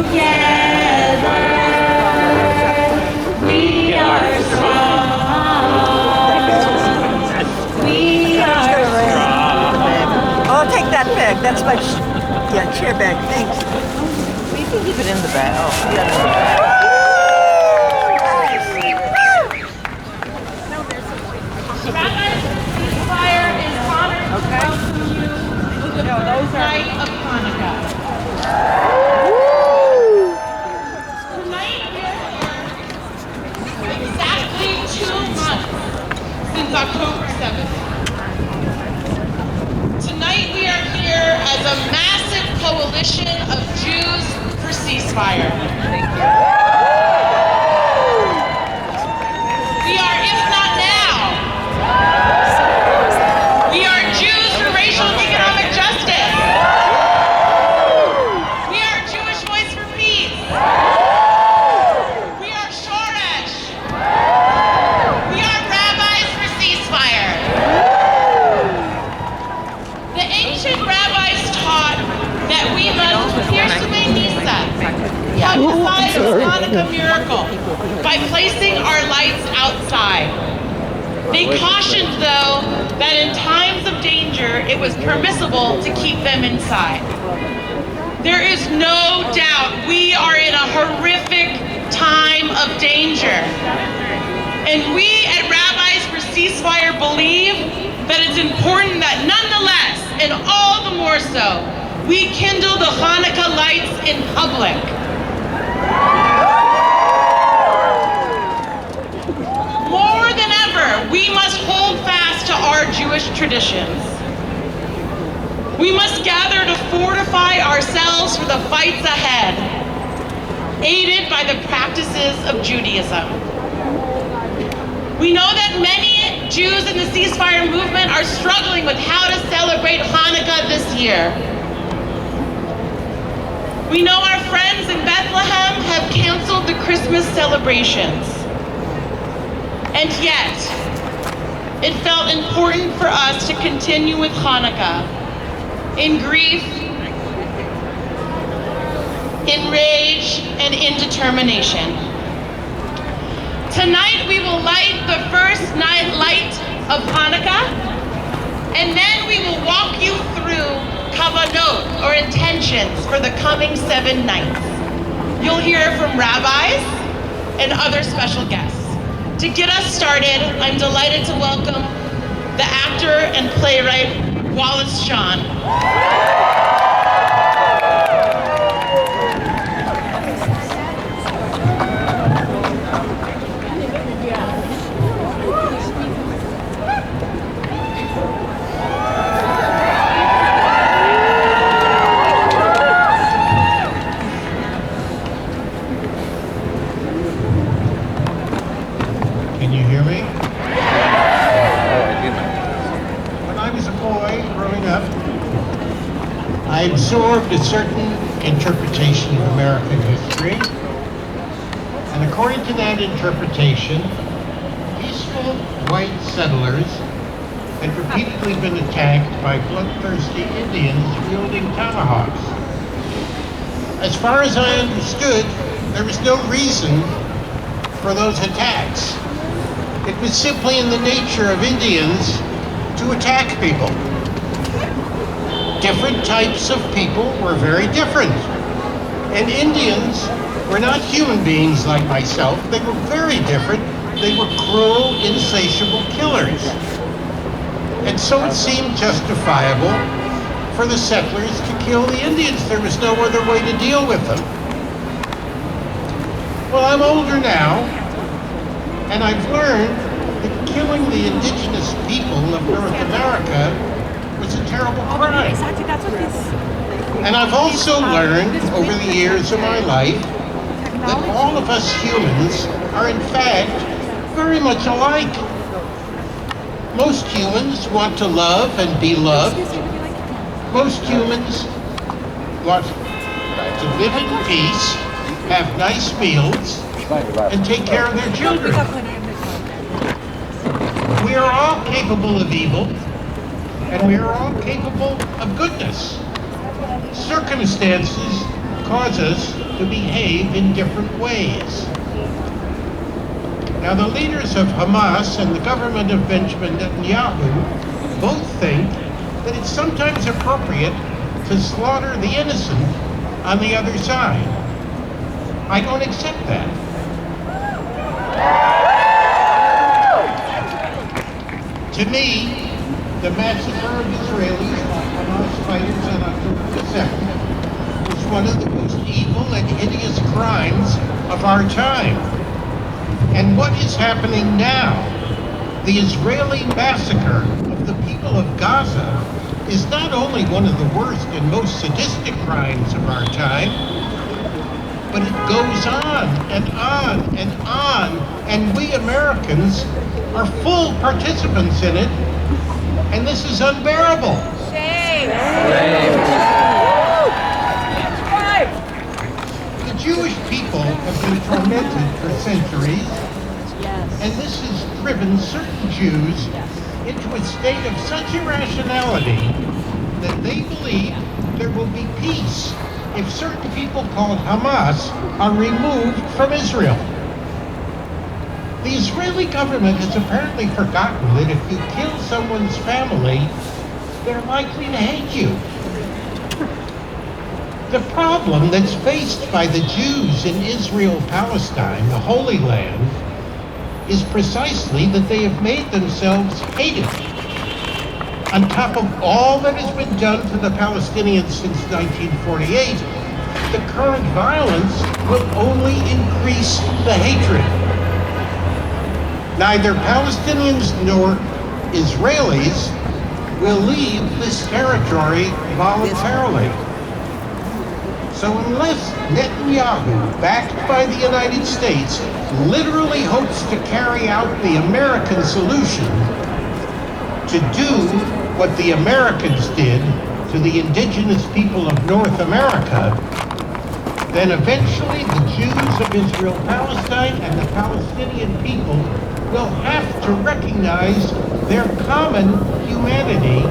[SPEAKER 12] Together we are strong. We are strong.
[SPEAKER 9] Oh, take that bag. That's my chair bag. Thanks.
[SPEAKER 8] You can keep it in the bag. Oh, yeah.
[SPEAKER 5] Ceasefire in honor of you to the first night of Hanukkah. Tonight is exactly 2 months since October 7th. Tonight we are here as a massive coalition of Jews for ceasefire. We are IfNotNow. We are Jews for racial and economic justice. We are Jewish Voice for Peace. We are Shoresh. We are Rabbis for ceasefire. The ancient rabbis taught that we must come beside the Hanukkah miracle by placing our lights outside. They cautioned, though, that in times of danger, it was permissible to keep them inside. There is no doubt we are in a horrific time of danger. And we at Rabbis for Ceasefire believe that it's important that nonetheless, and all the more so, we kindle the Hanukkah lights in public. More than ever, we must hold fast to our Jewish traditions. We must gather to fortify ourselves for the fights ahead, aided by the practices of Judaism. We know that many Jews in the ceasefire movement are struggling with how to celebrate Hanukkah this year. We know our friends in Bethlehem have canceled the Christmas celebrations. And yet, it felt important for us to continue with Hanukkah in grief, in rage, and in determination. Tonight we will light the first night light of Hanukkah, and then we will walk you through kavanot, or intentions, for the coming 7 nights. You'll hear from rabbis and other special guests. To get us started, I'm delighted to welcome the actor and playwright, Wallace Shawn.
[SPEAKER 15] Can you hear me? When I was a boy growing up, I absorbed a certain interpretation of American history. And according to that interpretation, peaceful white settlers had repeatedly been attacked by bloodthirsty Indians wielding tomahawks. As far as I understood, there was no reason for those attacks. It was simply in the nature of Indians to attack people. Different types of people were very different. And Indians were not human beings like myself. They were very different. They were cruel, insatiable killers. And so it seemed justifiable for the settlers to kill the Indians. There was no other way to deal with them. Well, I'm older now, and I've learned that killing the indigenous people of North America was a terrible crime. And I've also learned over the years of my life that all of us humans are in fact very much alike. Most humans want to love and be loved. Most humans want to live in peace, have nice meals, and take care of their children. We are all capable of evil, and we are all capable of goodness. Circumstances cause us to behave in different ways. Now, the leaders of Hamas and the government of Benjamin Netanyahu both think that it's sometimes appropriate to slaughter the innocent on the other side. I don't accept that. To me, the massacre of Israelis by Hamas fighters on October 2nd was one of the most evil and hideous crimes of our time. And what is happening now, the Israeli massacre of the people of Gaza, is not only one of the worst and most sadistic crimes of our time, but it goes on and on and on, and we Americans are full participants in it, and this is unbearable.
[SPEAKER 10] Shame!
[SPEAKER 15] The Jewish people have been tormented for centuries, and this has driven certain Jews into a state of such irrationality that they believe there will be peace if certain people called Hamas are removed from Israel. The Israeli government has apparently forgotten that if you kill someone's family, they're likely to hate you. The problem that's faced by the Jews in Israel-Palestine, the Holy Land, is precisely that they have made themselves hated. On top of all that has been done to the Palestinians since 1948, the current violence will only increase the hatred. Neither Palestinians nor Israelis will leave this territory voluntarily. So unless Netanyahu, backed by the United States, literally hopes to carry out the American solution, to do what the Americans did to the indigenous people of North America, then eventually the Jews of Israel-Palestine and the Palestinian people will have to recognize their common humanity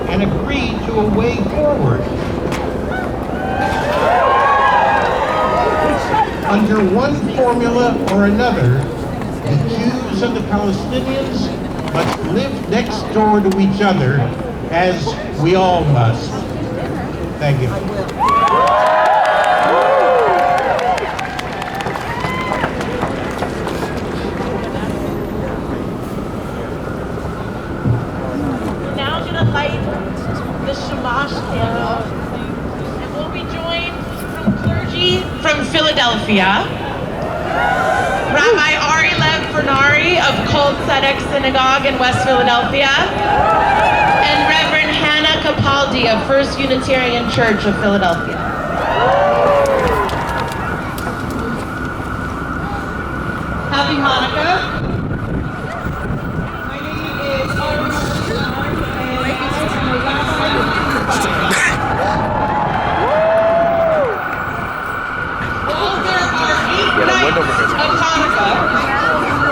[SPEAKER 15] and agree to a way forward. Under one formula or another, the Jews and the Palestinians must live next door to each other, as we all must. Thank you.
[SPEAKER 5] We're now going to light the Shamash candle, and we'll be joined from clergy from Philadelphia, Rabbi Ari Lev Bernari of Kol Tzedek Synagogue in West Philadelphia, and Reverend Hannah Capaldi of First Unitarian Church of Philadelphia. Happy Hanukkah. My name is Ari Bernari, and I am a rabbi. Well, there are 8 nights of Hanukkah.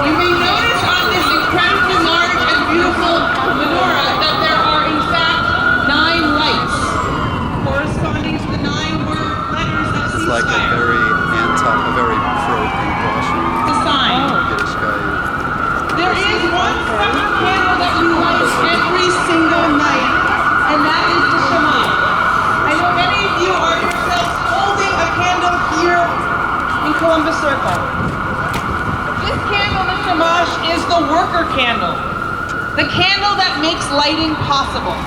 [SPEAKER 5] You may notice on this incredibly large and beautiful menorah that there are in fact 9 lights, corresponding to the 9 letters of ceasefire.
[SPEAKER 13] It's like a very pro-precaution.
[SPEAKER 5] The sign. There is one special candle that we light every single night, and that is the Shema. I know many of you are yourselves holding a candle here in Columbus Circle. This candle, the Shamash, is the worker candle. The candle that makes lighting possible.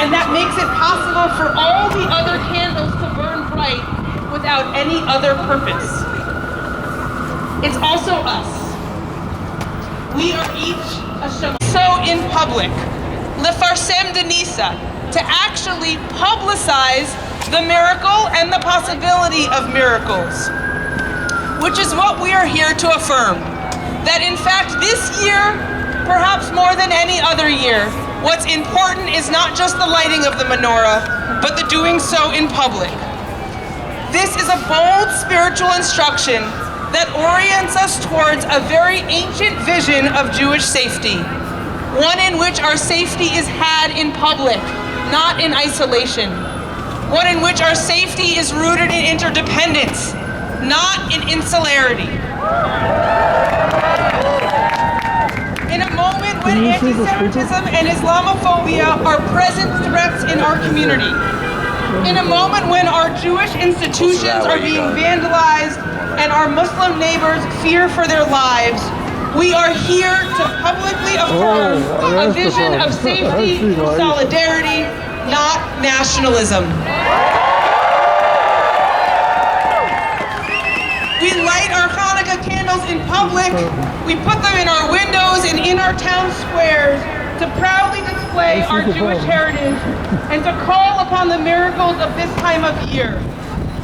[SPEAKER 5] And that makes it possible for all the other candles to burn bright without any other purpose. It's also us. We are each a Shamash. So in public, Lefarsem Denisa, to actually publicize the miracle and the possibility of miracles, which is what we are here to affirm. That in fact this year, perhaps more than any other year, what's important is not just the lighting of the menorah, but the doing so in public. This is a bold spiritual instruction that orients us towards a very ancient vision of Jewish safety, one in which our safety is had in public, not in isolation. one in which our safety is rooted in interdependence, not in insularity. In a moment when anti-Semitism and Islamophobia are present threats in our community, in a moment when our Jewish institutions are being vandalized and our Muslim neighbors fear for their lives, we are here to publicly affirm a vision of safety through solidarity, not nationalism. We light our Hanukkah candles in public, we put them in our windows and in our town squares to proudly display our Jewish heritage and to call upon the miracles of this time of year.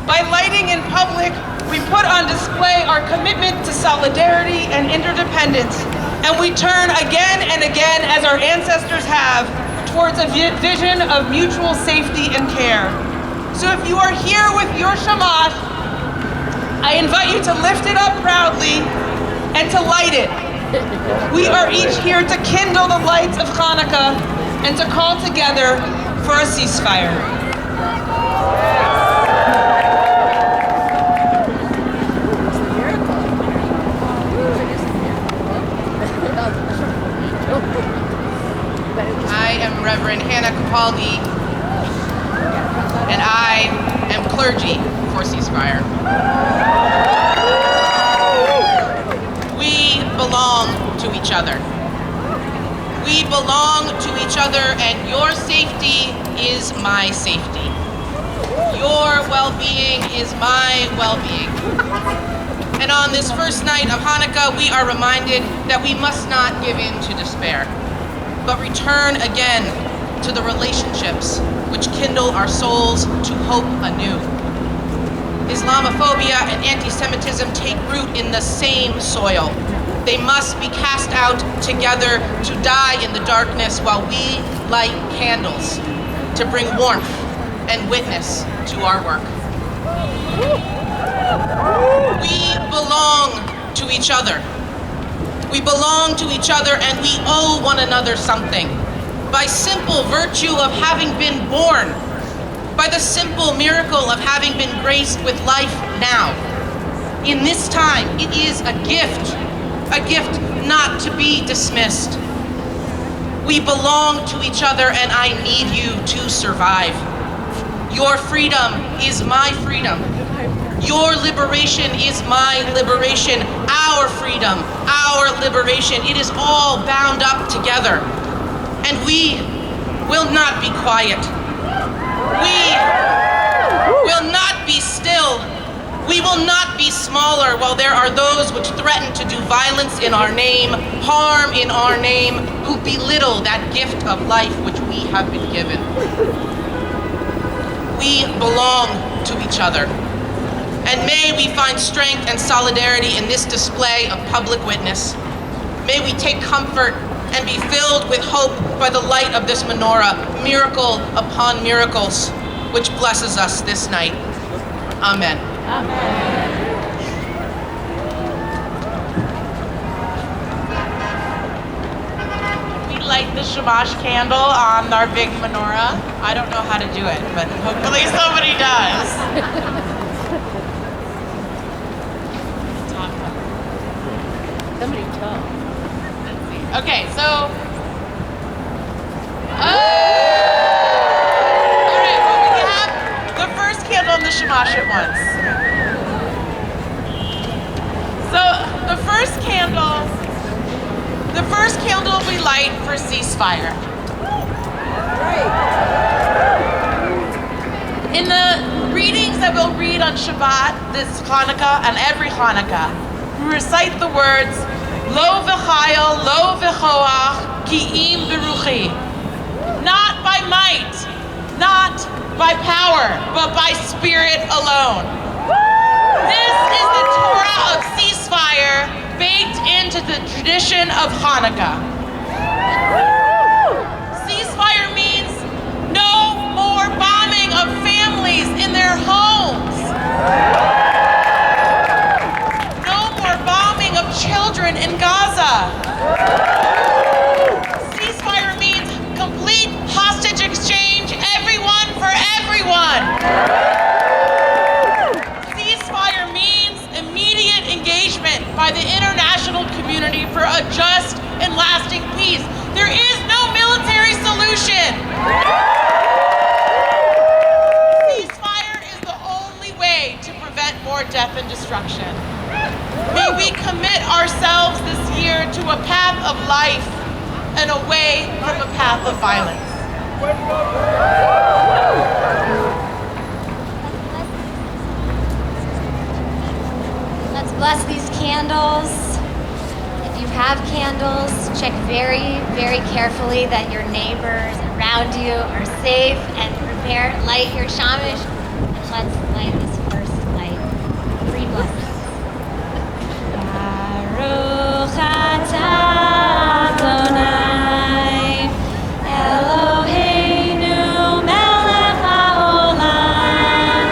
[SPEAKER 5] By lighting in public, we put on display our commitment to solidarity and interdependence, and we turn again and again, as our ancestors have, towards a vision of mutual safety and care. So if you are here with your shamash, I invite you to lift it up proudly and to light it. We are each here to kindle the lights of Hanukkah and to call together for a ceasefire. I am Reverend Hanukah, and I am clergy for ceasefire. We belong to each other. We belong to each other, and your safety is my safety. Your well-being is my well-being. And on this first night of Hanukkah, we are reminded that we must not give in to despair, but return again to the relationships which kindle our souls to hope anew. Islamophobia and anti-Semitism take root in the same soil. They must be cast out together to die in the darkness while we light candles to bring warmth and witness to our work. We belong to each other. We belong to each other, and we owe one another something. By simple virtue of having been born, by the simple miracle of having been graced with life now. In this time, it is a gift not to be dismissed. We belong to each other, and I need you to survive. Your freedom is my freedom. Your liberation is my liberation. Our freedom, our liberation, it is all bound up together. And we will not be quiet. We will not be still. We will not be smaller while there are those which threaten to do violence in our name, harm in our name, who belittle that gift of life which we have been given. We belong to each other. And may we find strength and solidarity in this display of public witness. May we take comfort and be filled with hope by the light of this menorah, miracle upon miracles, which blesses us this night. Amen. Amen. We light the shamash candle on our big menorah. I don't know how to do it, but hopefully somebody does.
[SPEAKER 12] Somebody talk.
[SPEAKER 5] Okay, so. Alright, well, we have the first candle and the shamash at once. So, the first candle we light for ceasefire. In the readings that we'll read on Shabbat, this Hanukkah, and every Hanukkah, we recite the words, Lo v'chayil, lo v'choach, ki im beruchi. Not by might, not by power, but by spirit alone. This is the Torah of ceasefire baked into the tradition of Hanukkah. Ceasefire means no more bombing of families in their homes. No more bombing of children in Gaza. Ceasefire means complete hostage exchange, everyone for everyone. death and destruction. May we commit ourselves this year to a path of life and away from a path of violence.
[SPEAKER 10] Let's bless these candles. If you have candles, check very, very carefully that your neighbors around you are safe and prepare, light your shamash, and let's light this first light. 3 blessings. Baruch atah Adonai, Eloheinu melech haolam,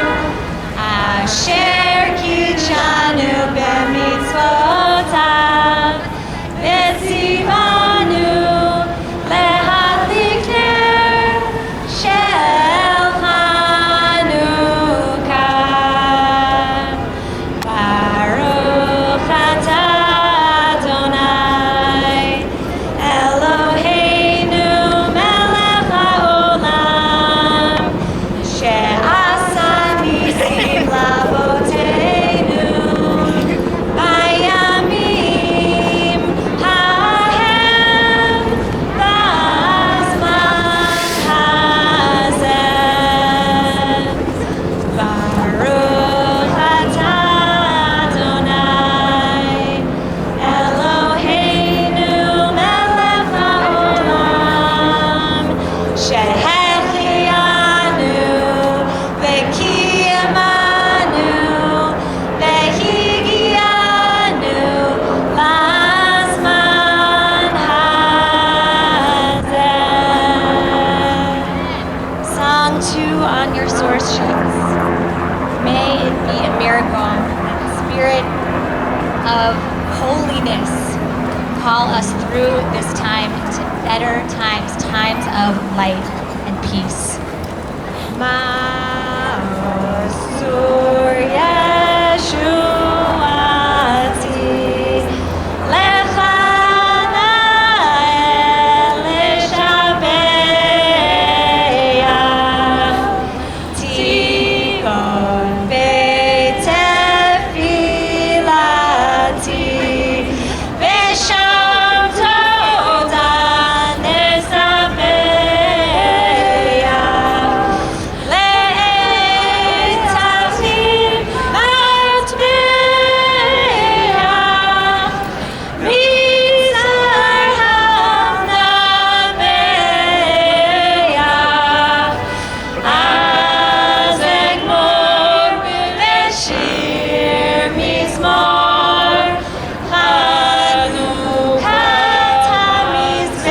[SPEAKER 10] asher kitshanu b'mitzvotav, v'tzivanu lehadlik ner shel Hanukah. Baruch atah Adonai, Eloheinu melech haolam, she'asa nisim lavoteinu bayamim hahem b'azman hazeh. Baruch atah Adonai, Eloheinu melech haolam, she'hechianu v'kiyamanu v'higianu lazman hazeh. Song 2 on your source sheets. May it be a miracle that the spirit of holiness call us through this time into better times, times of light and peace. Ma'asur Yeshuati lechana elishabeach, tikon betefilati, v'sham toda nesabeach, le'etachim atbeach, mizar havnabeach, az egmor v'shir mizmor, Hanukah tamizbeach,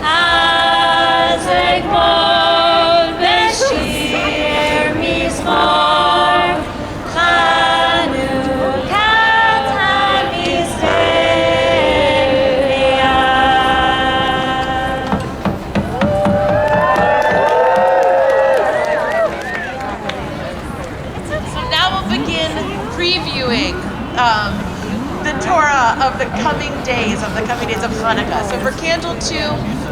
[SPEAKER 10] az egmor v'shir mizmor, Hanukah tamizbeach.
[SPEAKER 5] So now we'll begin previewing the Torah of the coming days of Hanukkah. So for Candle 2,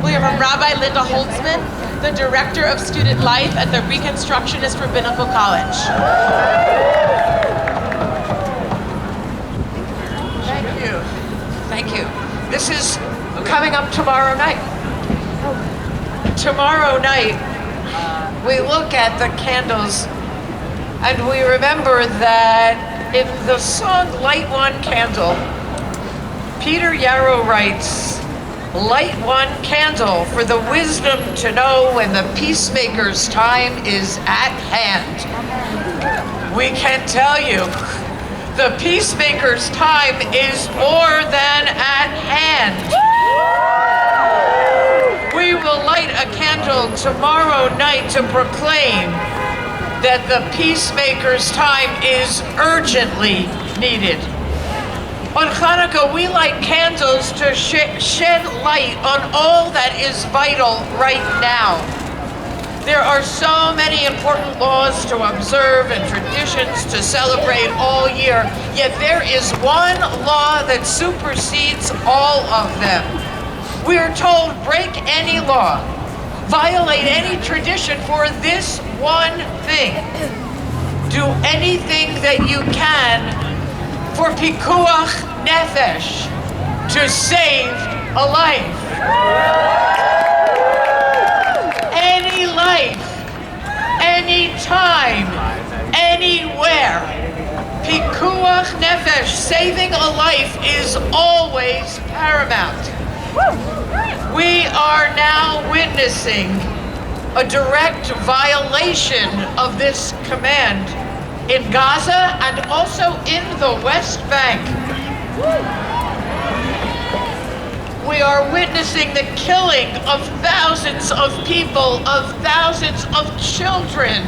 [SPEAKER 5] we have Rabbi Linda Holtzman, the Director of Student Life at the Reconstructionist Rabbinical College.
[SPEAKER 16] Thank you. This is coming up tomorrow night. Tomorrow night, we look at the candles and we remember that in the song Light One Candle, Peter Yarrow writes, light one candle for the wisdom to know when the peacemaker's time is at hand. We can tell you, the peacemaker's time is more than at hand. We will light a candle tomorrow night to proclaim that the peacemaker's time is urgently needed. On Hanukkah, we light candles to shed light on all that is vital right now. There are so many important laws to observe and traditions to celebrate all year, yet there is one law that supersedes all of them. We are told, break any law, violate any tradition, for this one thing. Do anything that you can for pikuach nefesh, to save a life. Any life, any time, anywhere. Pikuach nefesh, saving a life, is always paramount. We are now witnessing a direct violation of this command in Gaza and also in the West Bank. We are witnessing the killing of thousands of people, of thousands of children.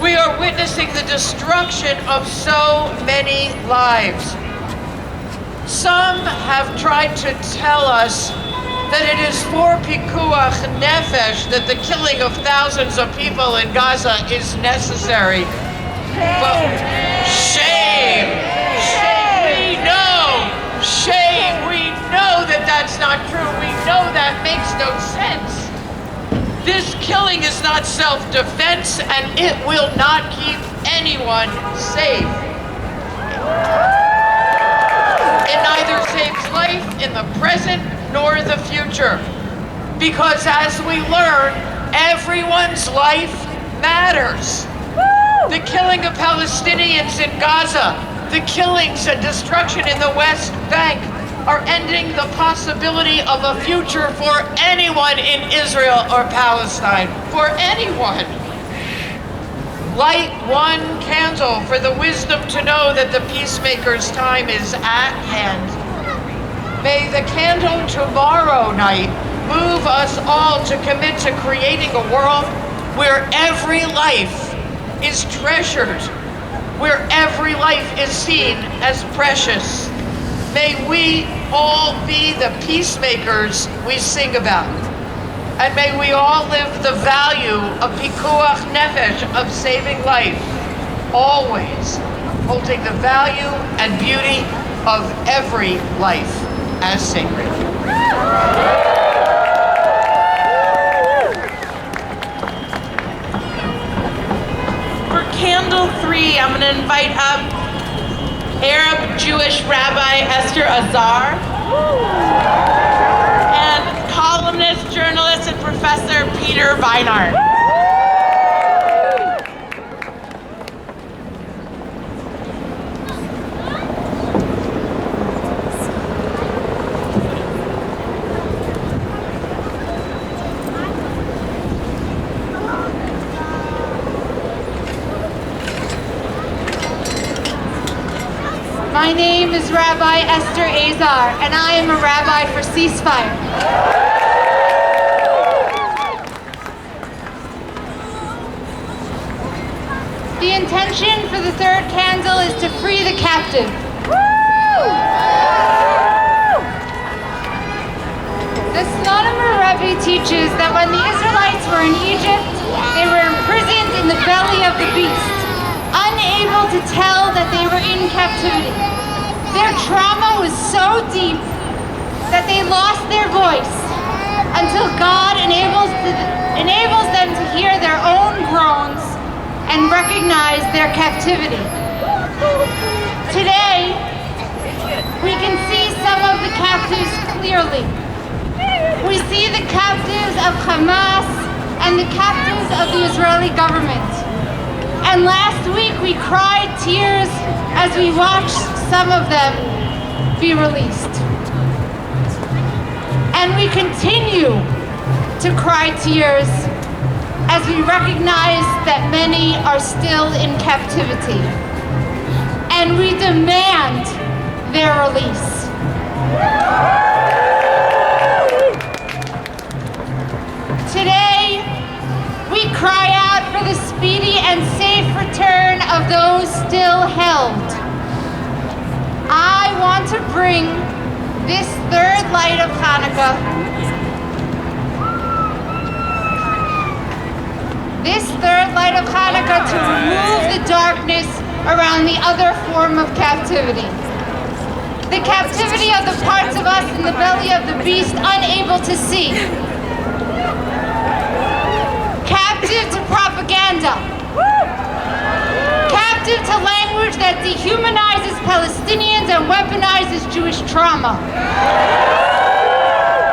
[SPEAKER 16] We are witnessing the destruction of so many lives. Some have tried to tell us that it is for pikuach nefesh that the killing of thousands of people in Gaza is necessary. Well, shame! Shame! We know! Shame! We know that that's not true. We know that makes no sense. This killing is not self-defense, and it will not keep anyone safe. It neither saves life in the present nor the future. Because as we learn, everyone's life matters. The killing of Palestinians in Gaza, the killings and destruction in the West Bank are ending the possibility of a future for anyone in Israel or Palestine, for anyone. Light one candle for the wisdom to know that the peacemaker's time is at hand. May the candle tomorrow night move us all to commit to creating a world where every life is treasured, where every life is seen as precious. May we all be the peacemakers we sing about. And may we all live the value of pikuach nefesh, of saving life, always holding the value and beauty of every life as sacred.
[SPEAKER 5] For candle 3, I'm going to invite up Arab Jewish Rabbi Esther Azar and columnist, journalist, and professor Peter Weinart.
[SPEAKER 17] My name is Rabbi Esther Azar, and I am a rabbi for Ceasefire. The intention for the third candle is to free the captive. The Slonimer Rebbe teaches that when the Israelites were in Egypt, they were imprisoned in the belly of the beast, unable to tell that they were in captivity. Their trauma was so deep that they lost their voice until God enables them to hear their own groans and recognize their captivity. Today, we can see some of the captives clearly. We see the captives of Hamas and the captives of the Israeli government. And last week we cried tears as we watched some of them be released. And we continue to cry tears as we recognize that many are still in captivity. And we demand their release. Today, we cry out for the speedy and safe return of those still held. I want to bring this third light of Hanukkah, to remove the darkness around the other form of captivity. The captivity of the parts of us in the belly of the beast unable to see. Captive captive to propaganda, captive to language that dehumanizes Palestinians and weaponizes Jewish trauma,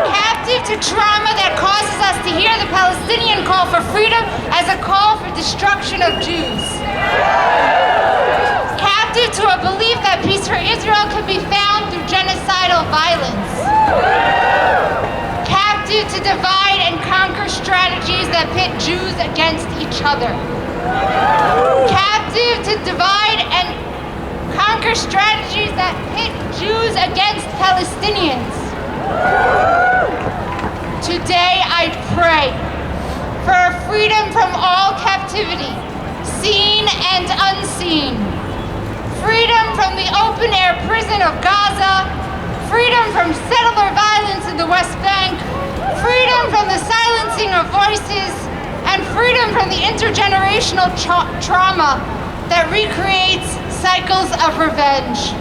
[SPEAKER 17] captive to trauma that causes us to hear the Palestinian call for freedom as a call for destruction of Jews, captive to a belief that peace for Israel can be found through genocidal violence, captive to divide and conquer strategies that pit Jews against each other, captive to divide and conquer strategies that pit Jews against Palestinians. Today I pray for freedom from all captivity, seen and unseen, freedom from the open-air prison of Gaza, freedom from settler violence in the West Bank, freedom from the silencing of voices, and freedom from the intergenerational trauma that recreates cycles of revenge.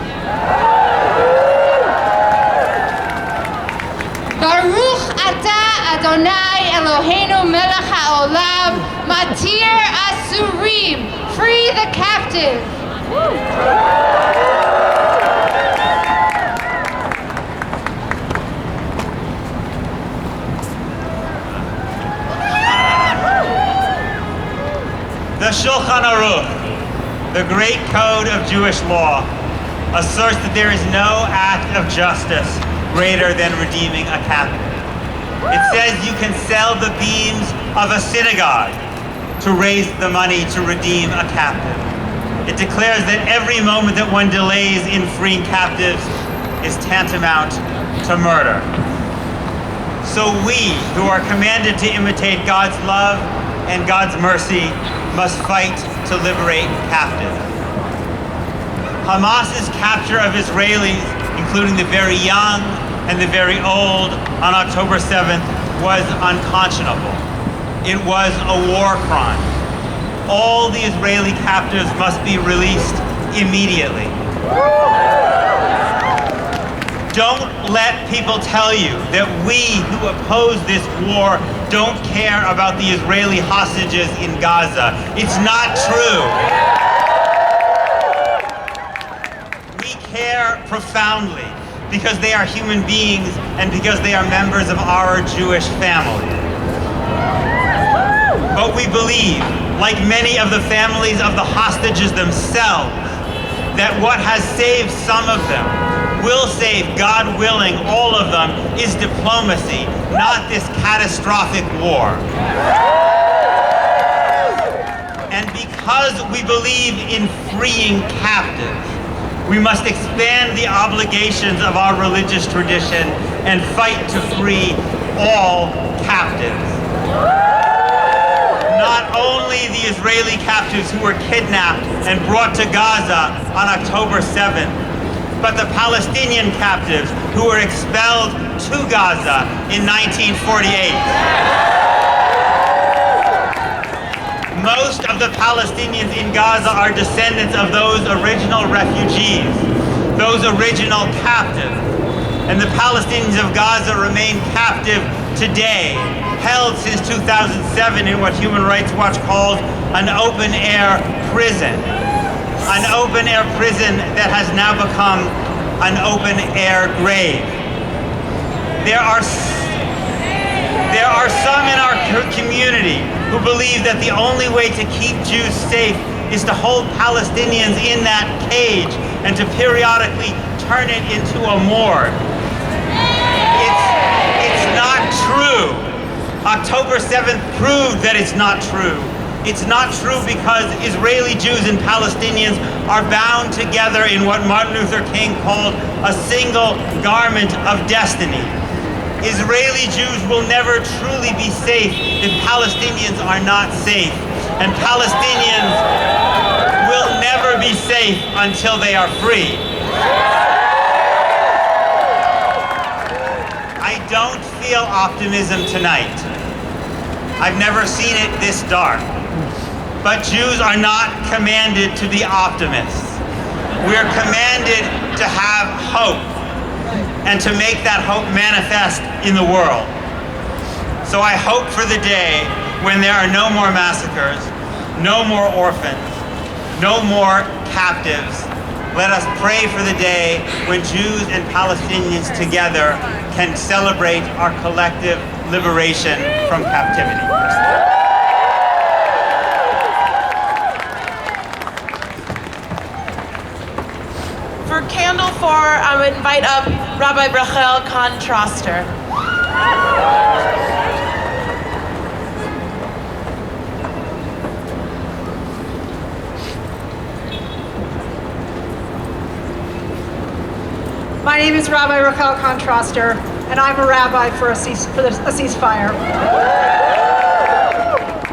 [SPEAKER 17] Baruch atah Adonai Eloheinu melech haolam, matir asurim, free the captive.
[SPEAKER 18] The Shulchan Aruch, the great code of Jewish law, asserts that there is no act of justice greater than redeeming a captive. It says you can sell the beams of a synagogue to raise the money to redeem a captive. It declares that every moment that one delays in freeing captives is tantamount to murder. So we, who are commanded to imitate God's love and God's mercy, must fight to liberate captives. Hamas's capture of Israelis, including the very young and the very old, on October 7th was unconscionable. It was a war crime. All the Israeli captives must be released immediately. Don't let people tell you that we who oppose this war don't care about the Israeli hostages in Gaza. It's not true. We care profoundly because they are human beings and because they are members of our Jewish family. But we believe, like many of the families of the hostages themselves, that what has saved some of them will save, God willing, all of them, is diplomacy, not this catastrophic war. And because we believe in freeing captives, we must expand the obligations of our religious tradition and fight to free all captives. Not only the Israeli captives who were kidnapped and brought to Gaza on October 7th, but the Palestinian captives who were expelled to Gaza in 1948. Most of the Palestinians in Gaza are descendants of those original refugees, those original captives. And the Palestinians of Gaza remain captive today, held since 2007 in what Human Rights Watch calls an open-air prison. An open-air prison that has now become an open-air grave. There are some in our community who believe that the only way to keep Jews safe is to hold Palestinians in that cage and to periodically turn it into a morgue. It's not true. October 7th proved that it's not true. It's not true because Israeli Jews and Palestinians are bound together in what Martin Luther King called a single garment of destiny. Israeli Jews will never truly be safe if Palestinians are not safe. And Palestinians will never be safe until they are free. I don't feel optimism tonight. I've never seen it this dark. But Jews are not commanded to be optimists. We are commanded to have hope and to make that hope manifest in the world. So I hope for the day when there are no more massacres, no more orphans, no more captives, let us pray for the day when Jews and Palestinians together can celebrate our collective liberation from captivity.
[SPEAKER 5] For candle 4, I would invite up Rabbi Rachel Contraster.
[SPEAKER 19] My name is Rabbi Rachel Contraster, and I'm a rabbi for a ceasefire.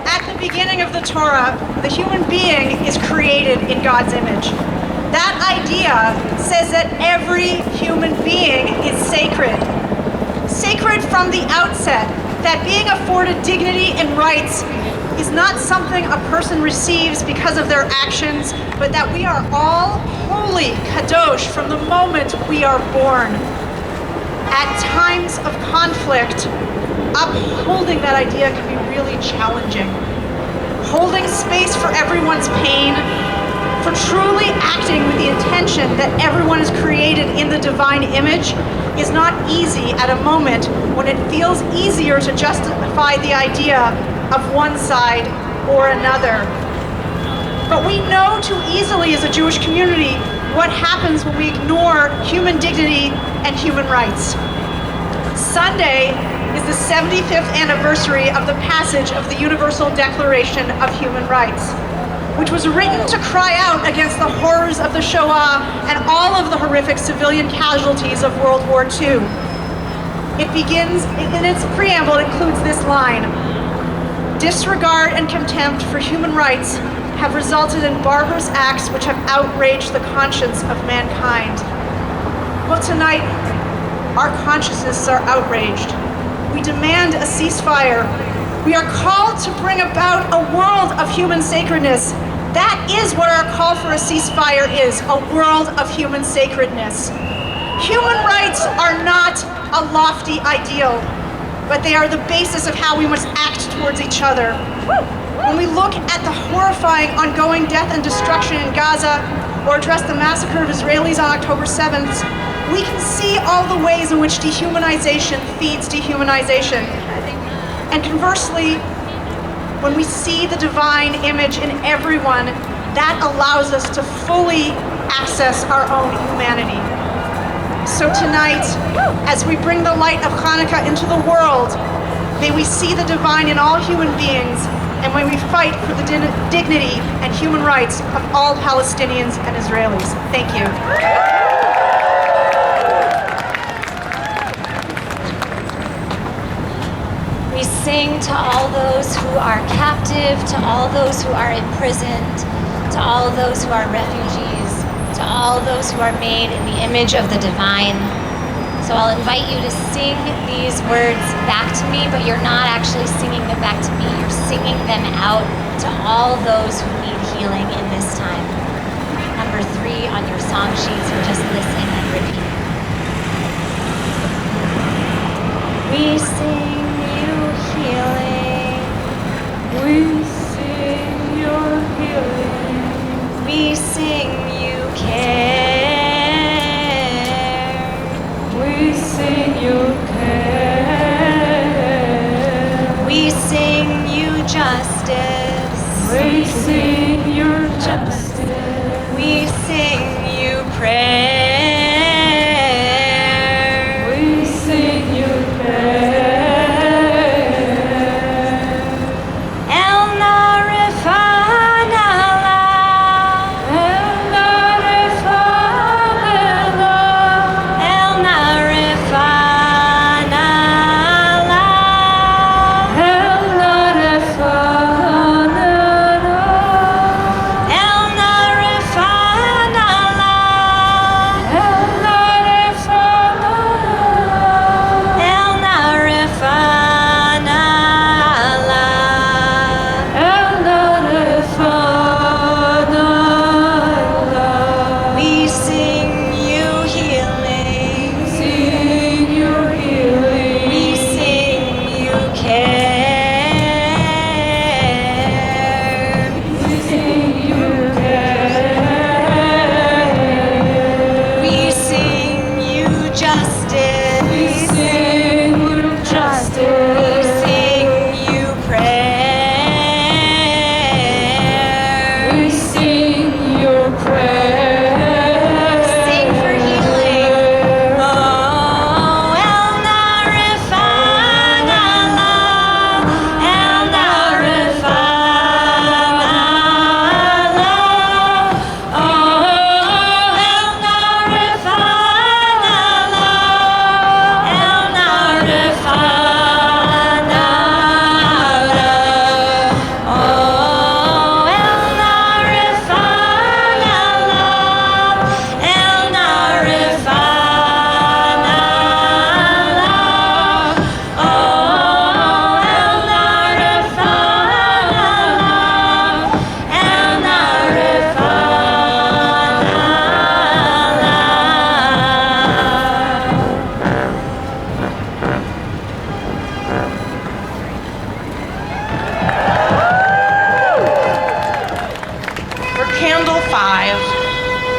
[SPEAKER 19] At the beginning of the Torah, the human being is created in God's image. That idea says that every human being is sacred. Sacred from the outset, that being afforded dignity and rights is not something a person receives because of their actions, but that we are all holy, kadosh, from the moment we are born. At times of conflict, upholding that idea can be really challenging. Holding space for everyone's pain, for truly acting with the intention that everyone is created in the divine image is not easy at a moment when it feels easier to justify the idea of one side or another. But we know too easily as a Jewish community what happens when we ignore human dignity and human rights. Sunday is the 75th anniversary of the passage of the Universal Declaration of Human Rights, which was written to cry out against the horrors of the Shoah and all of the horrific civilian casualties of World War II. It begins, in its preamble, it includes this line: disregard and contempt for human rights have resulted in barbarous acts which have outraged the conscience of mankind. Well, tonight, our consciences are outraged. We demand a ceasefire. We are called to bring about a world of human sacredness. That is what our call for a ceasefire is, a world of human sacredness. Human rights are not a lofty ideal, but they are the basis of how we must act towards each other. When we look at the horrifying ongoing death and destruction in Gaza, or address the massacre of Israelis on October 7th, we can see all the ways in which dehumanization feeds dehumanization. And conversely, when we see the divine image in everyone, that allows us to fully access our own humanity. So tonight, as we bring the light of Hanukkah into the world, may we see the divine in all human beings, and may we fight for the dignity and human rights of all Palestinians and Israelis. Thank you.
[SPEAKER 20] We sing to all those who are captive, to all those who are imprisoned, to all those who are refugees, to all those who are made in the image of the divine. So I'll invite you to sing these words back to me, but you're not actually singing them back to me. You're singing them out to all those who need healing in this time. Number 3 on your song sheets, or just listen and repeat. We sing you healing. We sing your healing. We sing you care. We sing you care. We sing you justice. We sing your justice. We sing you prayer. We sing you prayer. El Narifan Allah. El
[SPEAKER 5] Candle 5,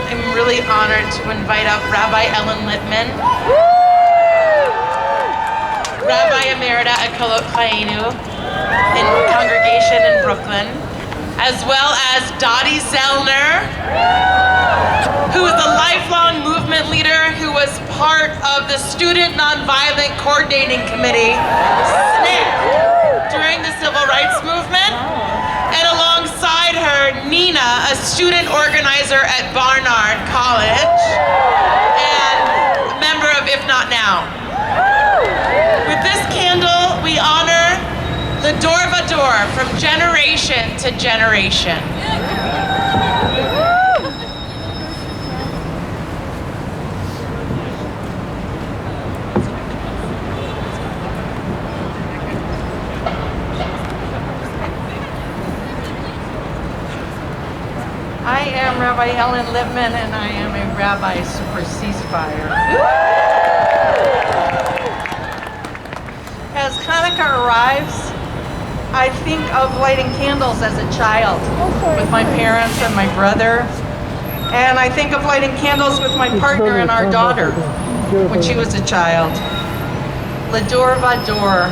[SPEAKER 5] I'm really honored to invite up Rabbi Ellen Lippman, Rabbi Emerita at Kolot Chayenu in congregation in Brooklyn, as well as Dottie Zellner, who is a lifelong movement leader who was part of the Student Nonviolent Coordinating Committee, SNCC, during the Civil Rights Movement. And alongside her, Nina, a student organizer at Barnard College and a member of IfNotNow. With this candle, we honor the Dor Vador from generation to generation. I am Rabbi Ellen Lippman, and I am a rabbi for Ceasefire. As Hanukkah arrives, I think of lighting candles as a child with my parents and my brother. And I think of lighting candles with my partner and our daughter when she was a child. L'Dor Vador.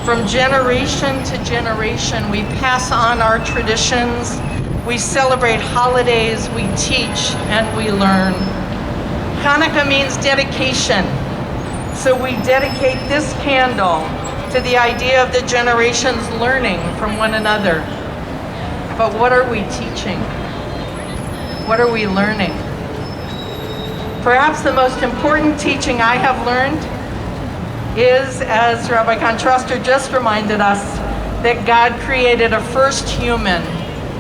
[SPEAKER 5] From generation to generation, we pass on our traditions. We celebrate holidays, we teach, and we learn. Hanukkah means dedication. So we dedicate this candle to the idea of the generations learning from one another. But what are we teaching? What are we learning? Perhaps the most important teaching I have learned is, as Rabbi Contraster just reminded us, that God created a first human,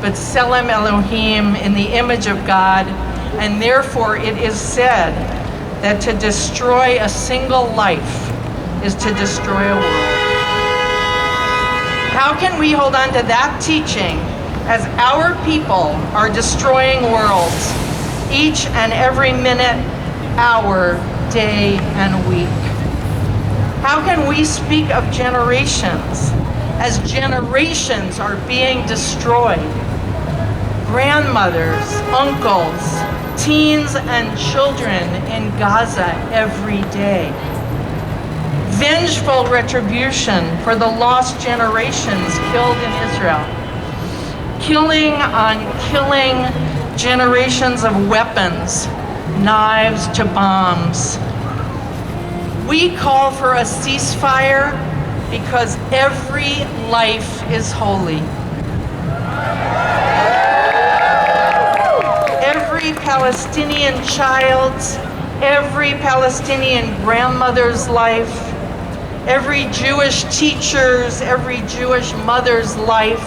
[SPEAKER 5] but Tselem Elohim, in the image of God, and therefore it is said that to destroy a single life is to destroy a world. How can we hold on to that teaching as our people are destroying worlds each and every minute, hour, day, and week? How can we speak of generations as generations are being destroyed? Grandmothers, uncles, teens, and children in Gaza every day. Vengeful retribution for the lost generations killed in Israel. Killing on killing generations of weapons, knives to bombs. We call for a ceasefire because every life is holy. Every Palestinian child's, every Palestinian grandmother's life, every Jewish teacher's, every Jewish mother's life,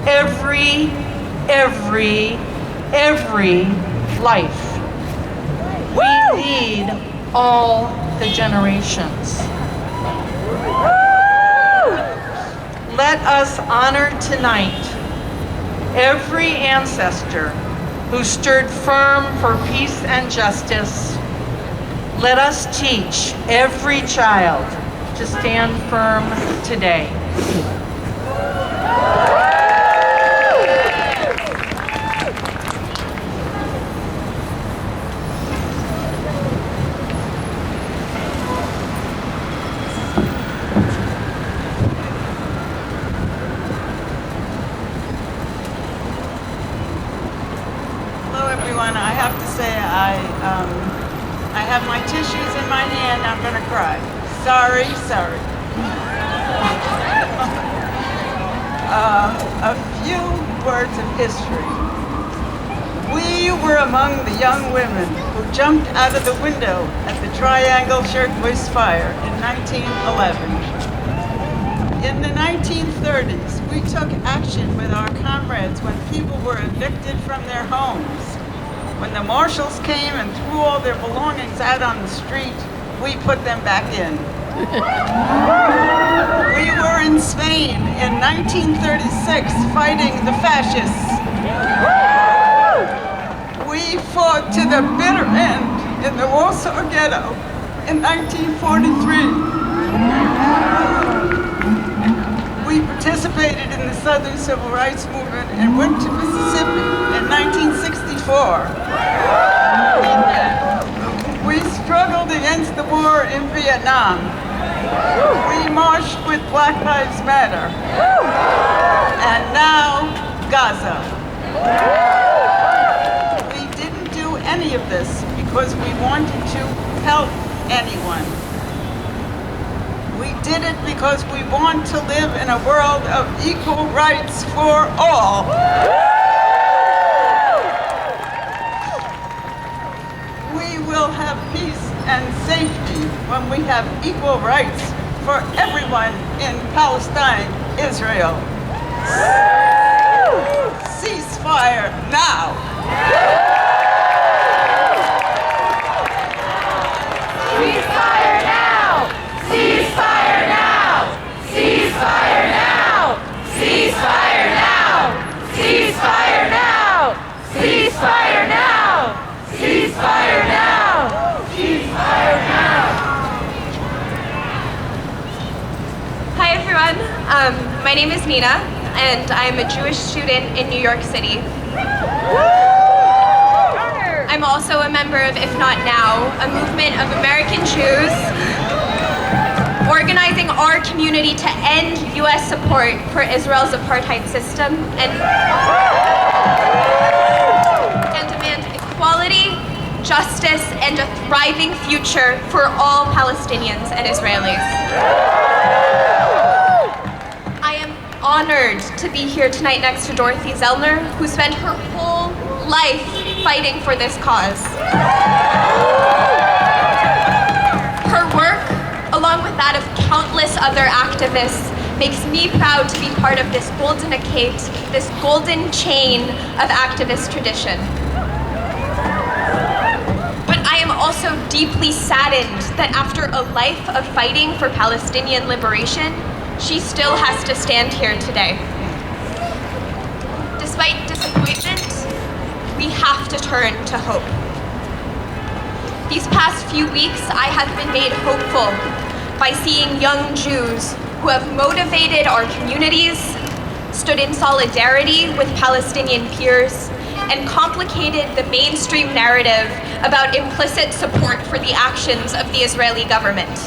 [SPEAKER 5] every life. We need all the generations. Let us honor tonight every ancestor who stood firm for peace and justice. Let us teach every child to stand firm today.
[SPEAKER 21] I have to say, I have my tissues in my hand. I'm going to cry. Sorry. A few words of history. We were among the young women who jumped out of the window at the Triangle Shirtwaist Fire in 1911. In the 1930s, we took action with our comrades when people were evicted from their homes. When the marshals came and threw all their belongings out on the street, we put them back in. We were in Spain in 1936 fighting the fascists. We fought to the bitter end in the Warsaw Ghetto in 1943. We participated in the Southern Civil Rights Movement and went to Mississippi in 1964. We struggled against the war in Vietnam. We marched with Black Lives Matter. And now, Gaza. We didn't do any of this because we wanted to help anyone. We did it because we want to live in a world of equal rights for all. We will have peace and safety when we have equal rights for everyone in Palestine, Israel. Ceasefire now!
[SPEAKER 10] Ceasefire now! Ceasefire now! Ceasefire now! Ceasefire now! Ceasefire now! Ceasefire now! Ceasefire now! Ceasefire now!
[SPEAKER 4] Hi everyone, my name is Nina and I'm a Jewish student in New York City. I'm also a member of IfNotNow, a movement of American Jews organizing our community to end US support for Israel's apartheid system and demand equality, justice, and a thriving future for all Palestinians and Israelis. I am honored to be here tonight next to Dorothy Zellner, who spent her whole life fighting for this cause. Her work, along with that of countless other activists, makes me proud to be part of this this golden chain of activist tradition. But I am also deeply saddened that after a life of fighting for Palestinian liberation, she still has to stand here today. Despite disappointment, we have to turn to hope. These past few weeks, I have been made hopeful by seeing young Jews who have motivated our communities, stood in solidarity with Palestinian peers, and complicated the mainstream narrative about implicit support for the actions of the Israeli government.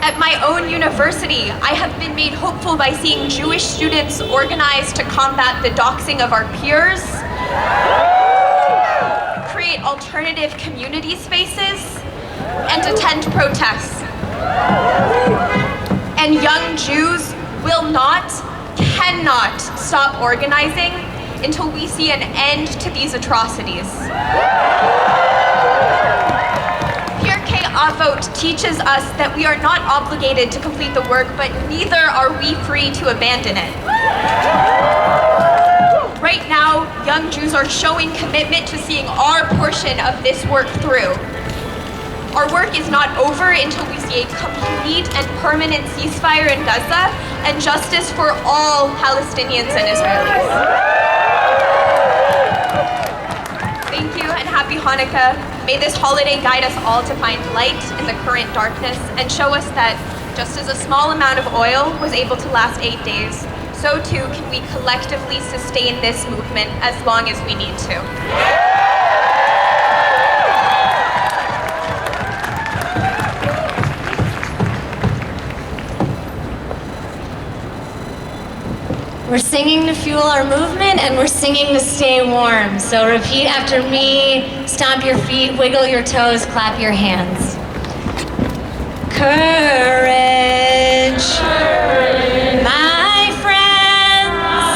[SPEAKER 4] At my own university, I have been made hopeful by seeing Jewish students organize to combat the doxing of our peers, create alternative community spaces, and attend protests. And young Jews will not, cannot stop organizing until we see an end to these atrocities. Avot teaches us that we are not obligated to complete the work, but neither are we free to abandon it. Right now, young Jews are showing commitment to seeing our portion of this work through. Our work is not over until we see a complete and permanent ceasefire in Gaza and justice for all Palestinians and Israelis. Thank you and happy Hanukkah. May this holiday guide us all to find light in the current darkness and show us that just as a small amount of oil was able to last 8 days, so too can we collectively sustain this movement as long as we need to.
[SPEAKER 20] We're singing to fuel our movement and we're singing to stay warm. So repeat after me, stomp your feet, wiggle your toes, clap your hands. Courage, my friends,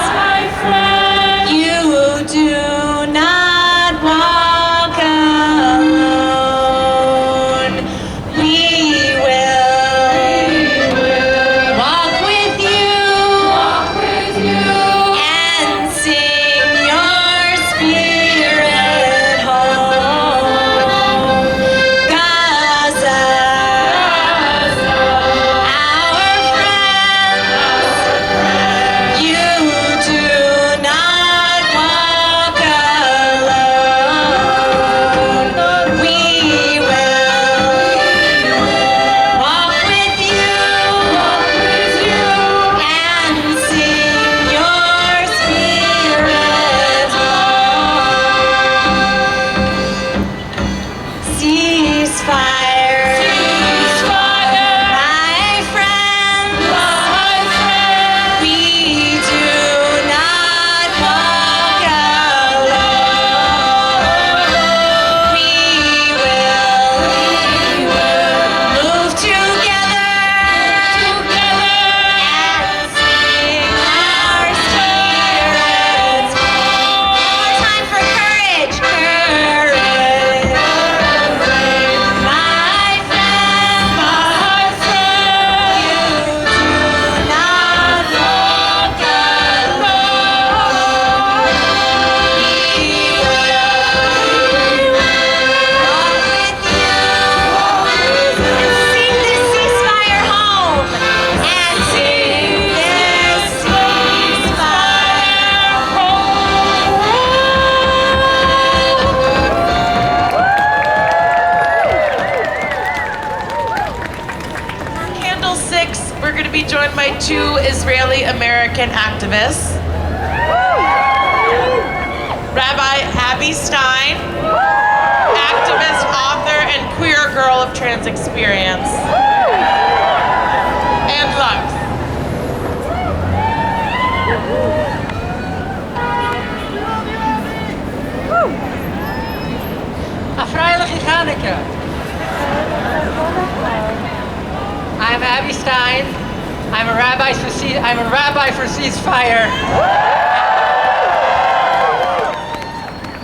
[SPEAKER 20] you do not walk alone. We will walk with you. And sing your spirit home. Gaza, our friend.
[SPEAKER 5] Israeli American activist, Rabbi Abby Stein, activist, author, and queer girl of trans experience, and Lux.
[SPEAKER 7] Freiliche Hanukkah. I'm Abby Stein. I'm a rabbi for Ceasefire.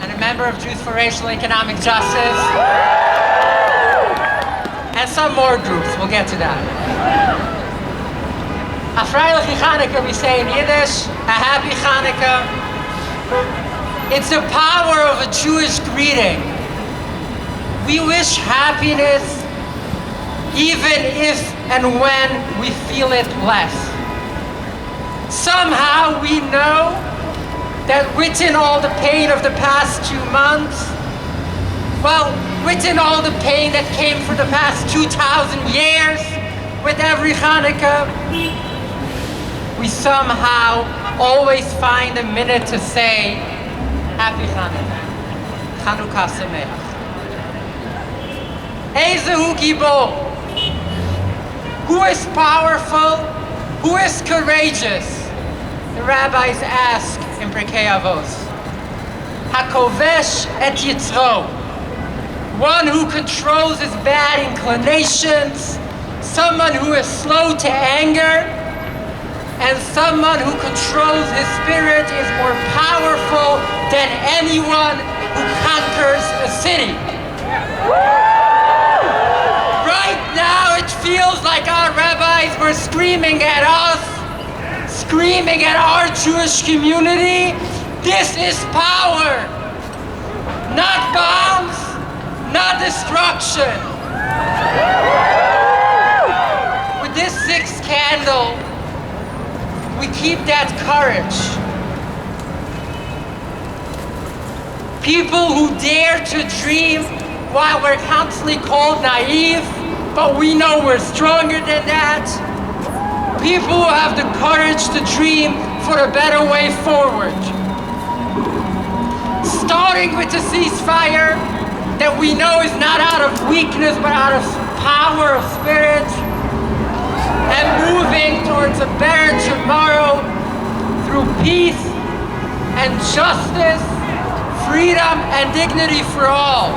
[SPEAKER 7] And a member of Jews for Racial and Economic Justice. And some more groups. We'll get to that. A Freiliche Hanukkah, we say in Yiddish. A happy Hanukkah. It's the power of a Jewish greeting. We wish happiness even if and when we feel it less. Somehow we know that within all the pain of the past 2 months, well, within all the pain that came for the past 2,000 years with every Hanukkah, we somehow always find a minute to say, Happy Hanukkah, Chanukkah Sameach. Ezehu Gibor, who is powerful, who is courageous? The rabbis ask in Pirkei Avos. Hakovesh et Yitzro, one who controls his bad inclinations, someone who is slow to anger, and someone who controls his spirit is more powerful than anyone who conquers a city. Right now it feels like our rabbis were screaming at us, screaming at our Jewish community, this is power, not bombs, not destruction. With this 6th candle, we keep that courage. People who dare to dream while we're constantly called naive, but we know we're stronger than that. People who have the courage to dream for a better way forward. Starting with the ceasefire that we know is not out of weakness, but out of power of spirit, and moving towards a better tomorrow through peace and justice, freedom and dignity for all.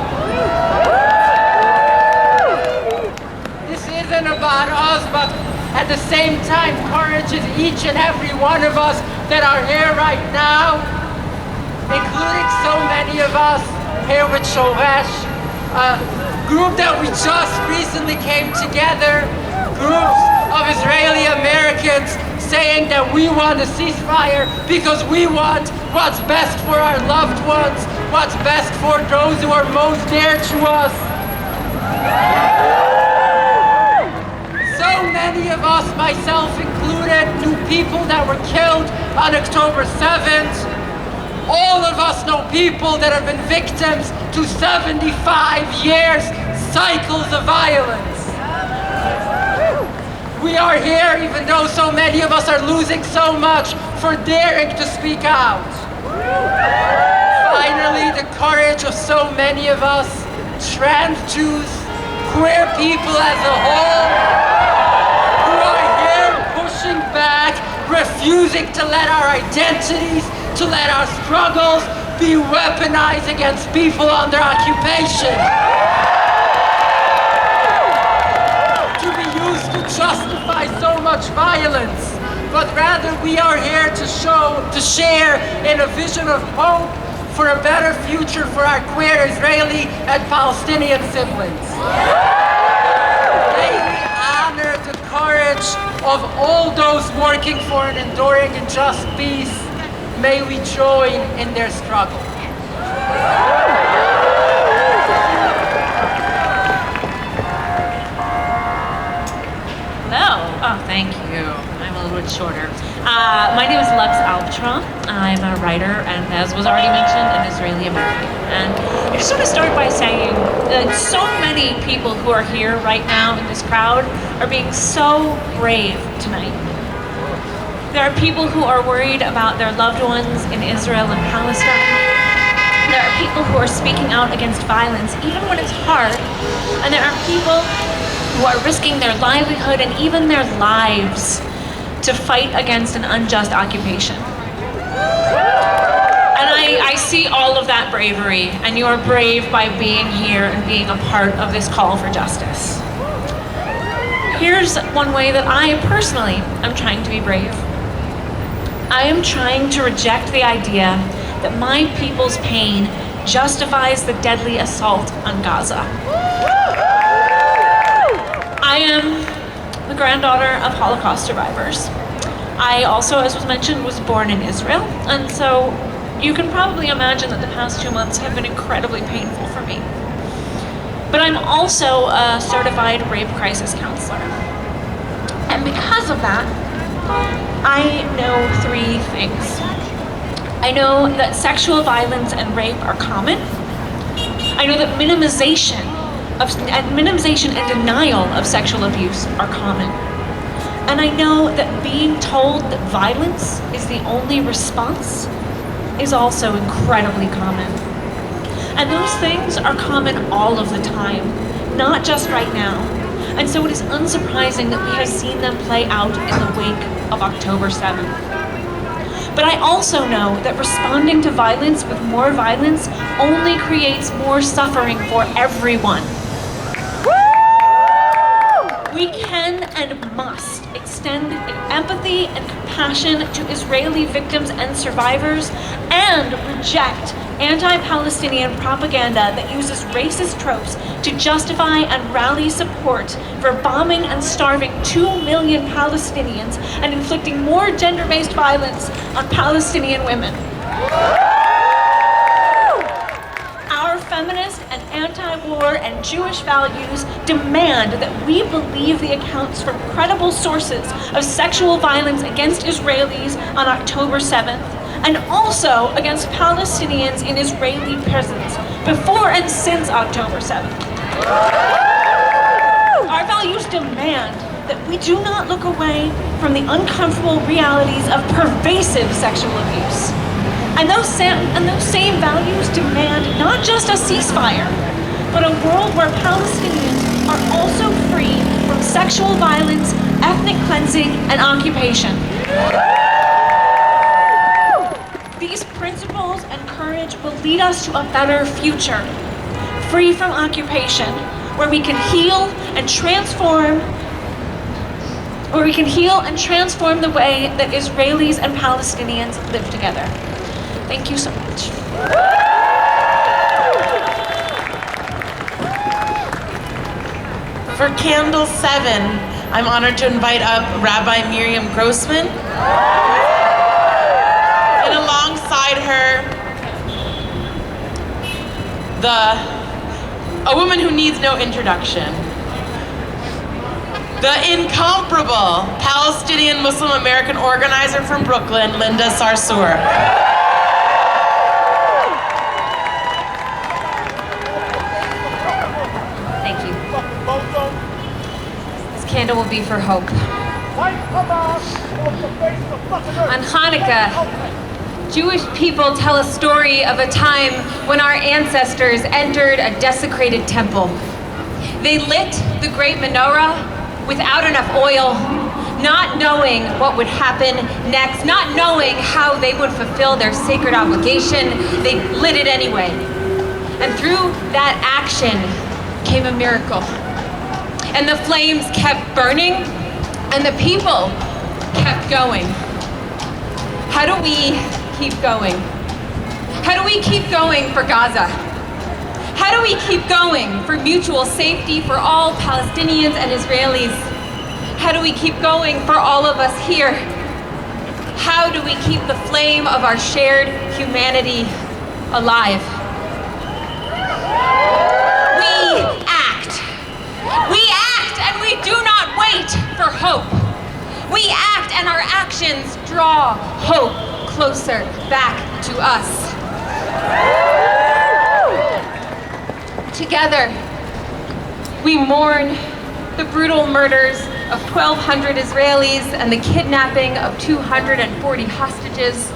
[SPEAKER 7] This isn't about us, but at the same time, courage is each and every one of us that are here right now, including so many of us here with Shoresh, a group that we just recently came together, groups of Israeli Americans saying that we want a ceasefire because we want what's best for our loved ones, what's best for those who are most dear to us. So many of us, myself included, knew people that were killed on October 7th. All of us know people that have been victims to 75 years cycles of violence. We are here, even though so many of us are losing so much, for daring to speak out. Finally, the courage of so many of us, trans Jews, queer people as a whole, who are here pushing back, refusing to let our identities, to let our struggles be weaponized against people under occupation. To be used to justify so much violence, but rather we are here to share in a vision of hope for a better future for our queer Israeli and Palestinian siblings. May we honor the courage of all those working for an enduring and just peace. May we join in their struggle.
[SPEAKER 22] Hello. Oh, thank you. I'm a little bit shorter. My name is Lux Alptra. I'm a writer, and as was already mentioned, an Israeli American. And I just want to start by saying that so many people who are here right now in this crowd are being so brave tonight. There are people who are worried about their loved ones in Israel and Palestine. There are people who are speaking out against violence, even when it's hard. And there are people who are risking their livelihood and even their lives to fight against an unjust occupation. And I see all of that bravery, and you are brave by being here and being a part of this call for justice. Here's one way that I personally am trying to be brave. I am trying to reject the idea that my people's pain justifies the deadly assault on Gaza. I am the granddaughter of Holocaust survivors. I also, as was mentioned, was born in Israel, and so you can probably imagine that the past 2 months have been incredibly painful for me. But I'm also a certified rape crisis counselor. And because of that, I know 3 things. I know that sexual violence and rape are common. I know that minimization and denial of sexual abuse are common. And I know that being told that violence is the only response is also incredibly common. And those things are common all of the time, not just right now. And so it is unsurprising that we have seen them play out in the wake of October 7th. But I also know that responding to violence with more violence only creates more suffering for everyone. We can and must extend empathy and compassion to Israeli victims and survivors and reject anti-Palestinian propaganda that uses racist tropes to justify and rally support for bombing and starving 2 million Palestinians and inflicting more gender-based violence on Palestinian women. Our feminist and anti-war and Jewish values demand that we believe the accounts from credible sources of sexual violence against Israelis on October 7th, and also against Palestinians in Israeli prisons before and since October 7th. Our values demand that we do not look away from the uncomfortable realities of pervasive sexual abuse. And those same values demand not just a ceasefire, but a world where Palestinians are also free from sexual violence, ethnic cleansing, and occupation. These principles and courage will lead us to a better future, free from occupation, where we can heal and transform the way that Israelis and Palestinians live together. Thank you so much.
[SPEAKER 5] For Candle 7, I'm honored to invite up Rabbi Miriam Grossman. And alongside her, a woman who needs no introduction. The incomparable Palestinian Muslim American organizer from Brooklyn, Linda Sarsour.
[SPEAKER 22] Candle will be for hope. On Hanukkah, Jewish people tell a story of a time when our ancestors entered a desecrated temple. They lit the great menorah without enough oil, not knowing what would happen next, not knowing how they would fulfill their sacred obligation. They lit it anyway. And through that action came a miracle. And the flames kept burning, and the people kept going. How do we keep going? How do we keep going for Gaza? How do we keep going for mutual safety for all Palestinians and Israelis? How do we keep going for all of us here? How do we keep the flame of our shared humanity alive? We act and we do not wait for hope. We act and our actions draw hope closer back to us. Together, we mourn the brutal murders
[SPEAKER 4] of 1,200 Israelis and the kidnapping of 240 hostages.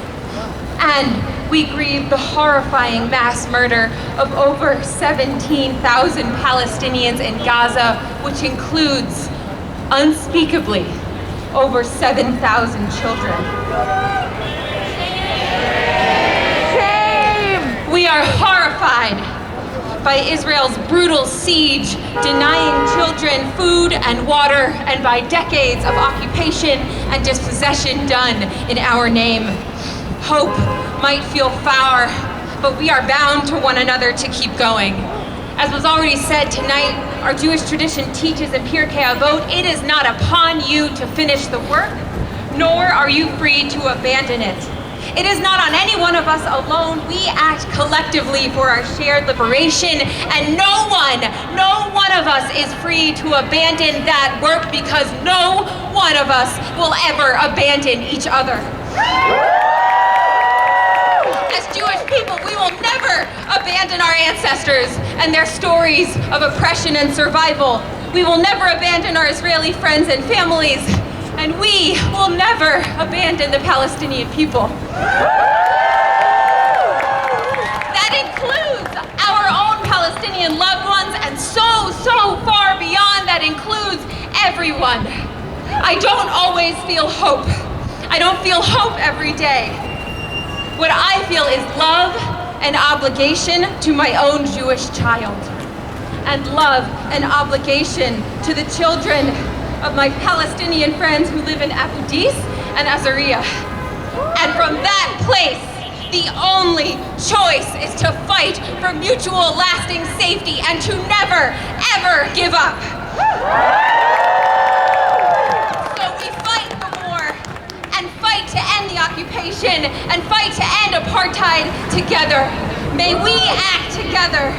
[SPEAKER 4] And we grieve the horrifying mass murder of over 17,000 Palestinians in Gaza, which includes, unspeakably, over 7,000 children. Shame! We are horrified by Israel's brutal siege, denying children food and water, and by decades of occupation and dispossession done in our name. Hope might feel far, but we are bound to one another to keep going. As was already said tonight, our Jewish tradition teaches in Pirkei Avot, it is not upon you to finish the work, nor are you free to abandon it. It is not on any one of us alone. We act collectively for our shared liberation, and no one of us is free to abandon that work, because no one of us will ever abandon each other. As Jewish people, we will never abandon our ancestors and their stories of oppression and survival. We will never abandon our Israeli friends and families, and we will never abandon the Palestinian people. That includes our own Palestinian loved ones, and so far beyond, that includes everyone. I don't always feel hope. I don't feel hope every day. What I feel is love and obligation to my own Jewish child, and love and obligation to the children of my Palestinian friends who live in Abu Dis and Azariah. And from that place, the only choice is to fight for mutual lasting safety and to never, ever give up. So we fight for more, and fight to end the occupation, and fight to end apartheid together. May we act together,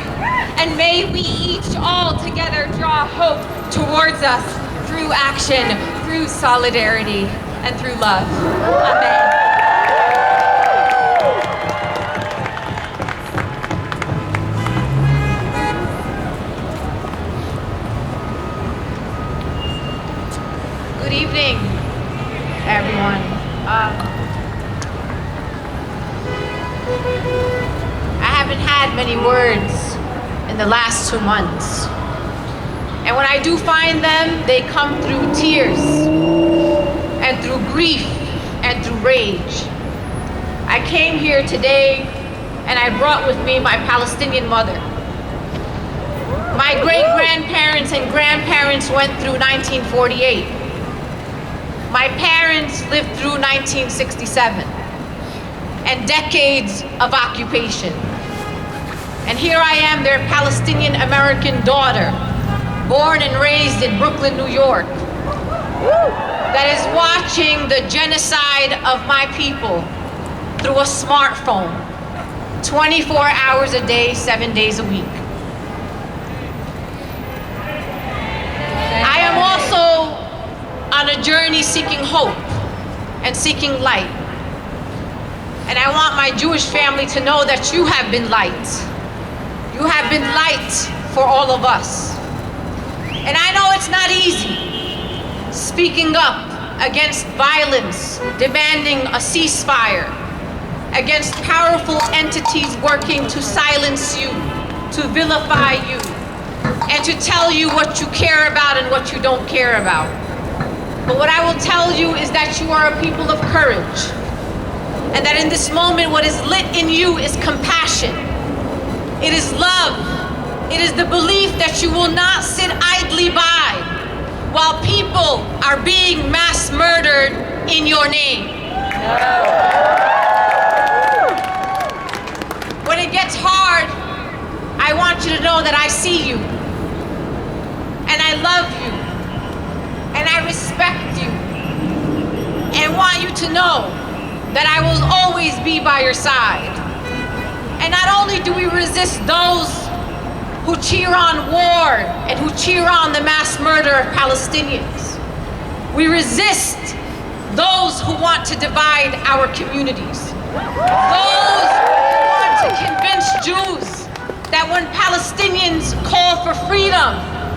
[SPEAKER 4] and may we each all together draw hope towards us through action, through solidarity, and through love. Amen.
[SPEAKER 2] Good evening, everyone. I haven't had many words in the last 2 months. And when I do find them, they come through tears, and through grief, and through rage. I came here today, and I brought with me my Palestinian mother. My great-grandparents and grandparents went through 1948. My parents lived through 1967, and decades of occupation. And here I am, their Palestinian American daughter, born and raised in Brooklyn, New York, that is watching the genocide of my people through a smartphone, 24 hours a day, 7 days a week. I am also on a journey seeking hope and seeking light. And I want my Jewish family to know that you have been light. You have been light for all of us. And I know it's not easy speaking up against violence, demanding a ceasefire, against powerful entities working to silence you, to vilify you, and to tell you what you care about and what you don't care about. But what I will tell you is that you are a people of courage, and that in this moment what is lit in you is compassion. It is love. It is the belief that you will not sit idly by while people are being mass murdered in your name. When it gets hard, I want you to know that I see you, and I love you, and I respect you, and want you to know that I will always be by your side. And not only do we resist those who cheer on war and who cheer on the mass murder of Palestinians, we resist those who want to divide our communities. Those who want to convince Jews that when Palestinians call for freedom,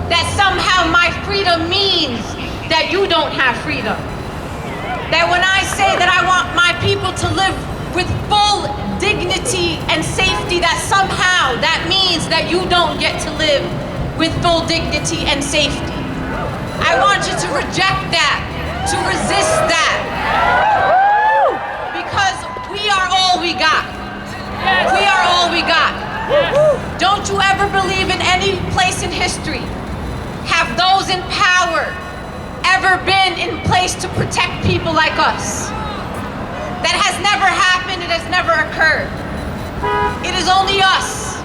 [SPEAKER 2] that somehow my freedom means that you don't have freedom. That when I say that I want my people to live with full dignity and safety, that somehow that means that you don't get to live with full dignity and safety. I want you to reject that, to resist that, because we are all we got. We are all we got. Don't you ever believe in any place in history have those in power ever been in place to protect people like us? That has never happened, it has never occurred. It is only us.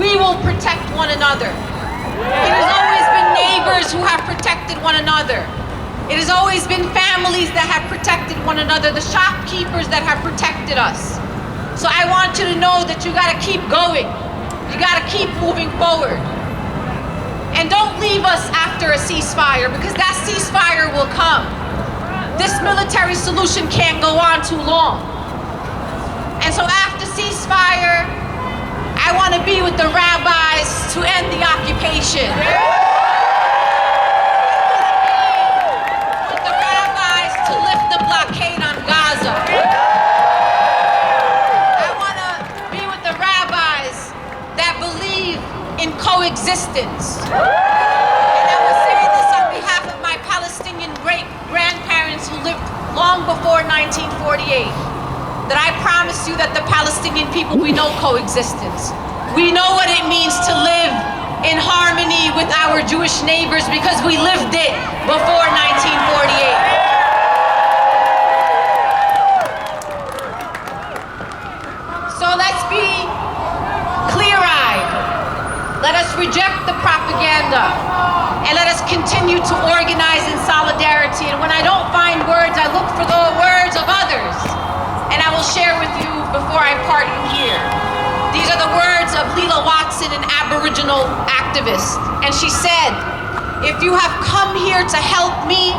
[SPEAKER 2] We will protect one another. It has always been neighbors who have protected one another. It has always been families that have protected one another, the shopkeepers that have protected us. So I want you to know that you gotta keep going. You gotta keep moving forward. And don't leave us after a ceasefire, because that ceasefire will come. This military solution can't go on too long. And so after ceasefire, I want to be with the rabbis to end the occupation. With the rabbis to lift the blockade on Gaza. I want to be with the rabbis that believe in coexistence. And I will say this on behalf of my Palestinian great-grandparents who lived long before 1948, that I promise you that the Palestinian people, we know coexistence. We know what it means to live in harmony with our Jewish neighbors because we lived it before 1948. So let's be clear-eyed. Let us reject the propaganda. And let us continue to organize in solidarity. And when I don't find words, I look for the words of others. And I will share with you before I part you here. These are the words of Leela Watson, an Aboriginal activist. And she said, if you have come here to help me,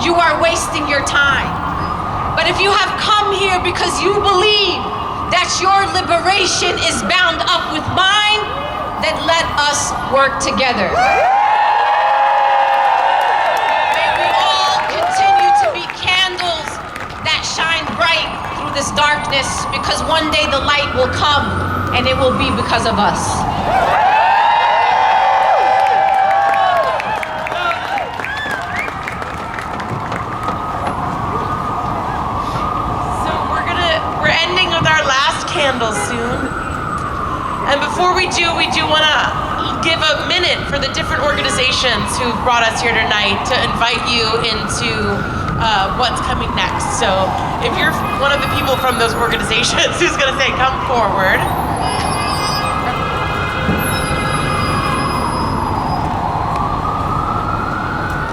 [SPEAKER 2] you are wasting your time. But if you have come here because you believe that your liberation is bound up with mine, then let us work together. Shine bright through this darkness, because one day the light will come and it will be because of us.
[SPEAKER 5] So we're ending with our last candle soon. And before we do want to give a minute for the different organizations who've brought us here tonight to invite you into what's coming next. So if you're one of the people from those organizations who's going to say, come forward.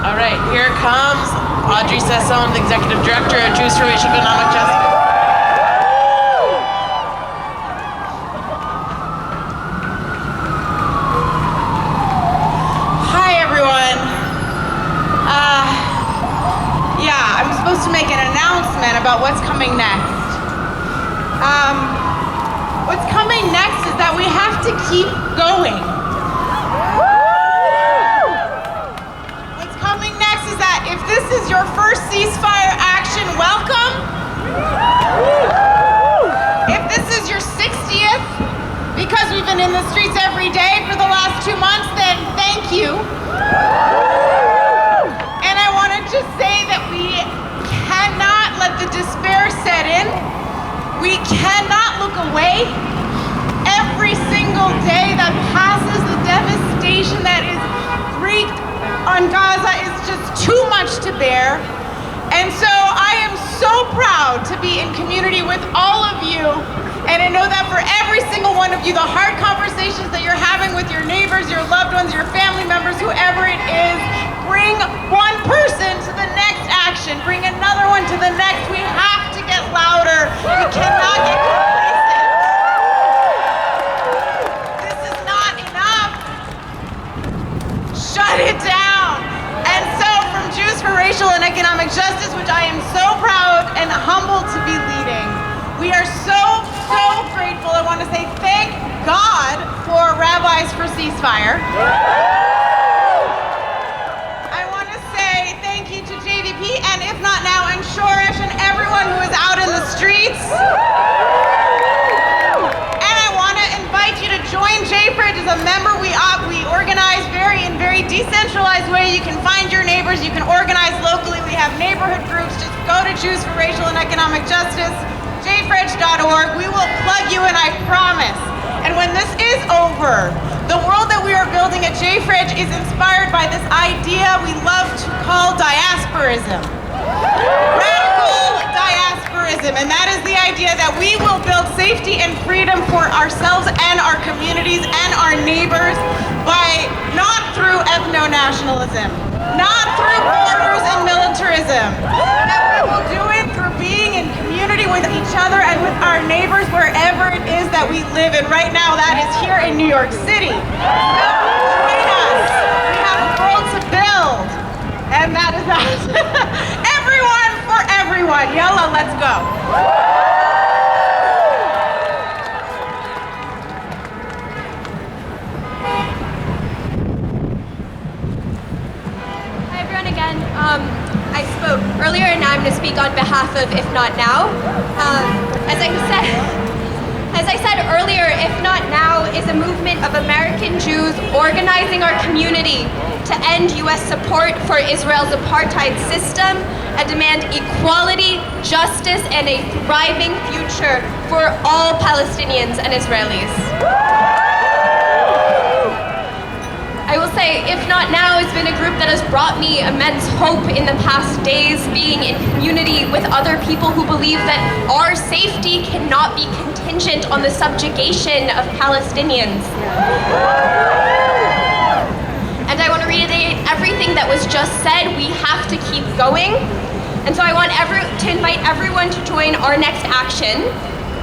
[SPEAKER 5] All right, here comes Audrey Sasson, the Executive Director of Jews for Racial Economic Justice.
[SPEAKER 1] To make an announcement about what's coming next. What's coming next is that we have to keep going. What's coming next is that if this is your first ceasefire action, welcome. If this is your 60th, because we've been in the streets every day for the last 2 months, then thank you. And I want to just say that we cannot let the despair set in. We cannot look away. Every single day that passes, the devastation that is wreaked on Gaza is just too much to bear. And so I am so proud to be in community with all of you. And I know that for every single one of you, the hard conversations that you're having with your neighbors, your loved ones, your family members, whoever it is, bring one person to the next action, bring another one to the next. We have to get louder. We cannot get complacent. This is not enough. Shut it down. And so from Jews for Racial and Economic Justice, which I am so proud and humbled to be leading, we are so grateful. I want to say thank God for Rabbis for Ceasefire. I want to say You can find your neighbors. You can organize locally. We have neighborhood groups. Just go to Jews for Racial and Economic Justice, jfrench.org. We will plug you in, I promise. And when this is over, the world that we are building at JFrench is inspired by this idea we love to call diasporism. Radical diasporism. And that is the idea that we will build safety and freedom for ourselves and our communities and our neighbors by not through ethno-nationalism, not through borders and militarism. That we will do it through being in community with each other and with our neighbors wherever it is that we live. And right now that is here in New York City. So join us. We have a world to build. And that is us. Everyone for everyone. Yalla, let's go.
[SPEAKER 4] Hi everyone again. I spoke earlier and now I'm going to speak on behalf of IfNotNow. As I said earlier, IfNotNow is a movement of American Jews organizing our community to end U.S. support for Israel's apartheid system and demand equality, justice, and a thriving future for all Palestinians and Israelis. I will say, IfNotNow has been a group that has brought me immense hope in the past days, being in community with other people who believe that our safety cannot be contingent on the subjugation of Palestinians. And I want to reiterate everything that was just said. We have to keep going. And so I want to invite everyone to join our next action,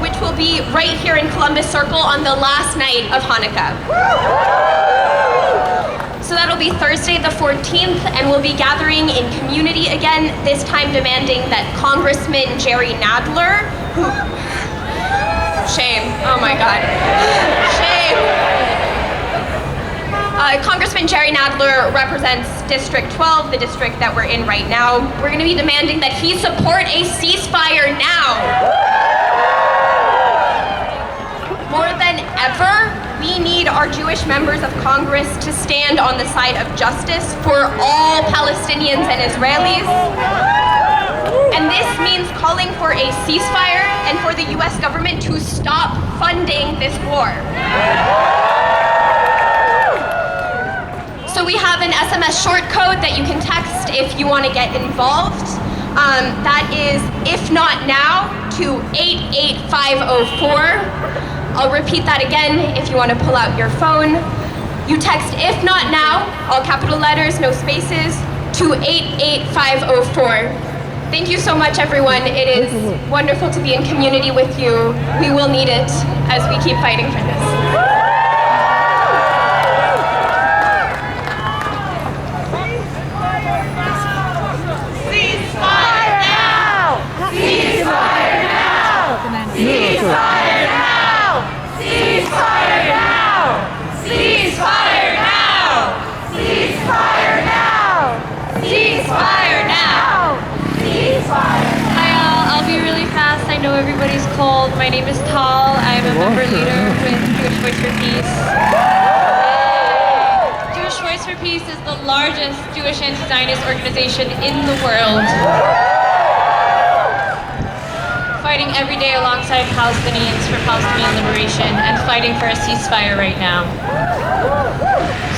[SPEAKER 4] which will be right here in Columbus Circle on the last night of Hanukkah. So that'll be Thursday the 14th, and we'll be gathering in community again, this time demanding that Congressman Jerry Nadler, who... Shame, oh my God. Shame. Congressman Jerry Nadler represents District 12, the district that we're in right now. We're gonna be demanding that he support a ceasefire now. More than ever, we need our Jewish members of Congress to stand on the side of justice for all Palestinians and Israelis. And this means calling for a ceasefire and for the US government to stop funding this war. So we have an SMS short code that you can text if you want to get involved. That is IfNotNow to 88504. I'll repeat that again if you want to pull out your phone. You text IfNotNow, all capital letters, no spaces, to 88504. Thank you so much, everyone. It is wonderful to be in community with you. We will need it as we keep fighting for this.
[SPEAKER 10] Ceasefire now! Ceasefire now! Ceasefire now! Ceasefire now! Ceasefire now! Ceasefire now! Ceasefire now! Ceasefire!
[SPEAKER 22] Hi all, I'll be really fast. I know everybody's cold. My name is Tal. I'm a member leader with Jewish Voice for Peace. Jewish Voice for Peace is the largest Jewish anti-Zionist organization in the world. Fighting every day alongside Palestinians for Palestinian liberation and fighting for a ceasefire right now.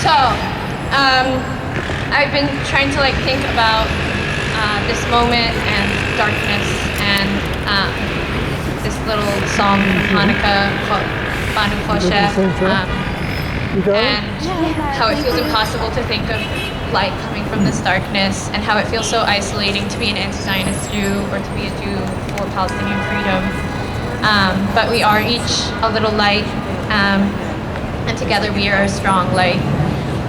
[SPEAKER 22] So, I've been trying to think about this moment and darkness and this little song from Hanukkah called Banu Fosheh, and how it feels impossible to think of light coming from this darkness, and how it feels so isolating to be an anti-Zionist Jew or to be a Jew for Palestinian freedom. But we are each a little light, and together we are a strong light.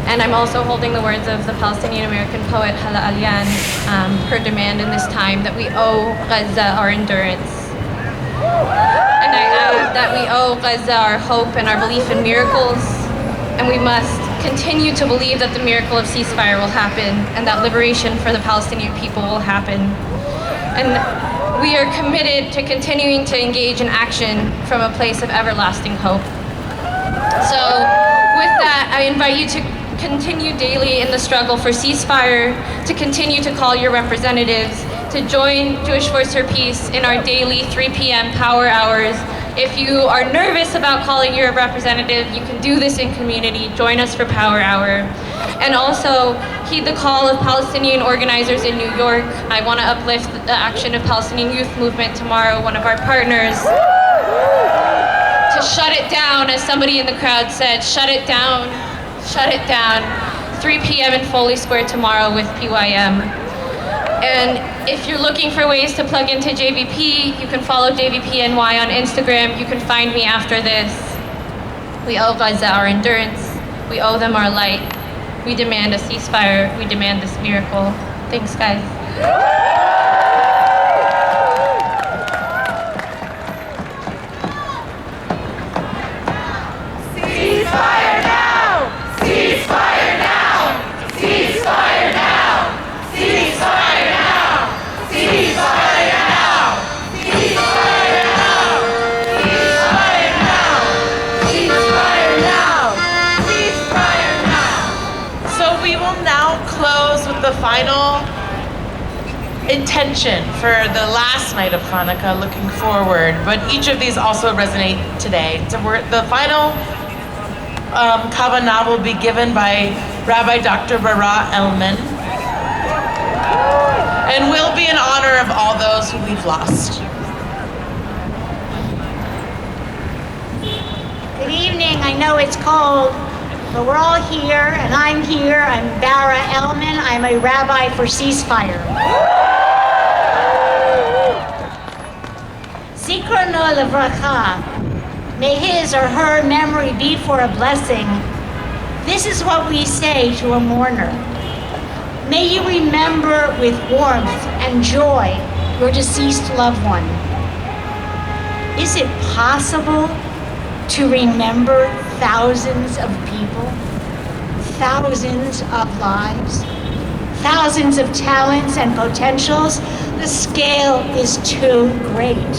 [SPEAKER 22] And I'm also holding the words of the Palestinian-American poet Hala Alian, her demand in this time that we owe Gaza our endurance. And I add that we owe Gaza our hope and our belief in miracles, and we must continue to believe that the miracle of ceasefire will happen and that liberation for the Palestinian people will happen. And we are committed to continuing to engage in action from a place of everlasting hope. So with that, I invite you to
[SPEAKER 11] continue daily in the struggle for ceasefire, to continue to call your representatives, to join Jewish Voice for Peace in our daily 3 p.m. power hours. If you are nervous about calling your representative, you can do this in community. Join us for Power Hour. And also, heed the call of Palestinian organizers in New York. I want to uplift the action of Palestinian Youth Movement tomorrow, one of our partners, to shut it down, as somebody in the crowd said, shut it down, shut it down. 3 p.m. in Foley Square tomorrow with PYM. And if you're looking for ways to plug into JVP, you can follow JVPNY on Instagram. You can find me after this. We owe Gaza our endurance. We owe them our light. We demand a ceasefire. We demand this miracle. Thanks, guys.
[SPEAKER 10] Ceasefire now! Ceasefire now! Ceasefire now! Ceasefire now! Ceasefire now! Ceasefire now! Ceasefire now! Ceasefire now! Ceasefire now!
[SPEAKER 5] So we will now close with the final intention for the last night of Hanukkah, looking forward, but each of these also resonate today. So the final Kavanah will be given by Rabbi Dr. Barak Elman, and will be in honor of all those who we've lost.
[SPEAKER 14] Good evening. I know it's cold, but we're all here, and I'm here. I'm Barak Elman. I'm a rabbi for Ceasefire. Zichrono Livracha. May his or her memory be for a blessing. This is what we say to a mourner. May you remember with warmth and joy your deceased loved one. Is it possible to remember thousands of people, thousands of lives, thousands of talents and potentials? The scale is too great.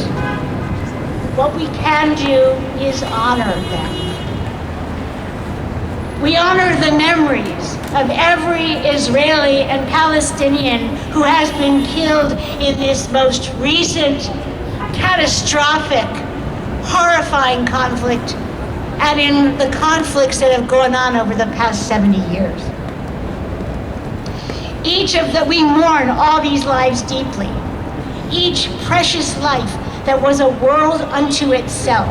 [SPEAKER 14] What we can do is honor them. We honor the memories of every Israeli and Palestinian who has been killed in this most recent, catastrophic, horrifying conflict, and in the conflicts that have gone on over the past 70 years. We mourn all these lives deeply. Each precious life that was a world unto itself.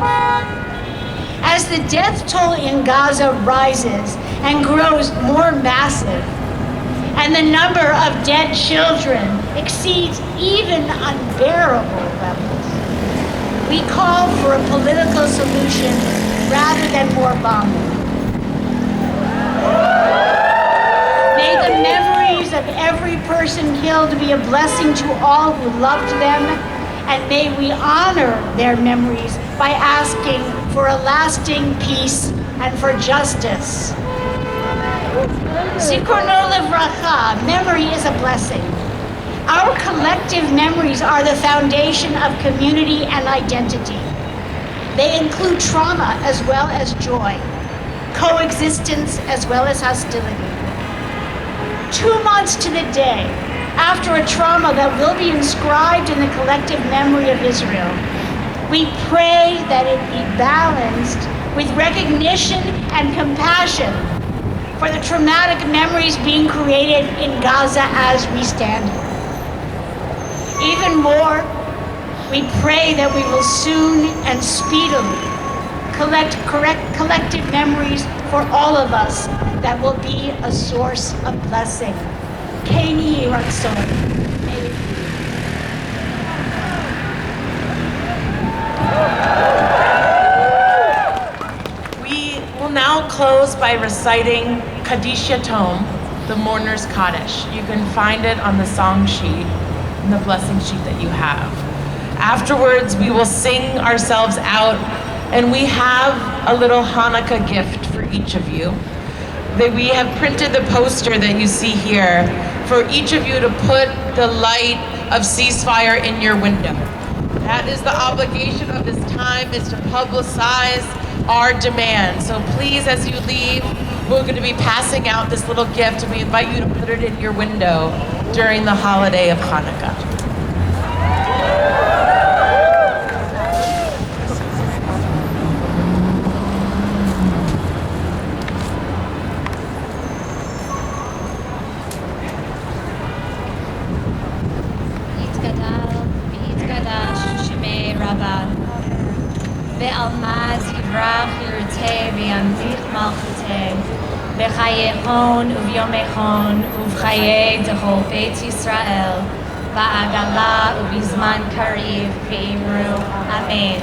[SPEAKER 14] As the death toll in Gaza rises and grows more massive, and the number of dead children exceeds even unbearable levels, we call for a political solution rather than more bombing. May the memories of every person killed be a blessing to all who loved them, and may we honor their memories by asking for a lasting peace and for justice. Zichrono Livracha, memory is a blessing. Our collective memories are the foundation of community and identity. They include trauma as well as joy, coexistence as well as hostility. 2 months to the day after a trauma that will be inscribed in the collective memory of Israel, we pray that it be balanced with recognition and compassion for the traumatic memories being created in Gaza as we stand here. Even more, we pray that we will soon and speedily collect collective memories for all of us that will be a source of blessing. Keni Ratzon.
[SPEAKER 5] We will now close by reciting Kaddish Yatom, the mourner's Kaddish. You can find it on the song sheet and the blessing sheet that you have. Afterwards, we will sing ourselves out, and we have a little Hanukkah gift for each of you. We have printed the poster that you see here for each of you to put the light of ceasefire in your window. That is the obligation of this time, is to publicize our demand. So please, as you leave, we're going to be passing out this little gift, and we invite you to put it in your window during the holiday of Hanukkah.
[SPEAKER 20] Ve'almaz yivrach yirteh v'yamlich malchuteh b'chayehon uvyomechon uv'chayei dechol Beit Yisrael ba'agala ubizman kariv v'imru Amen.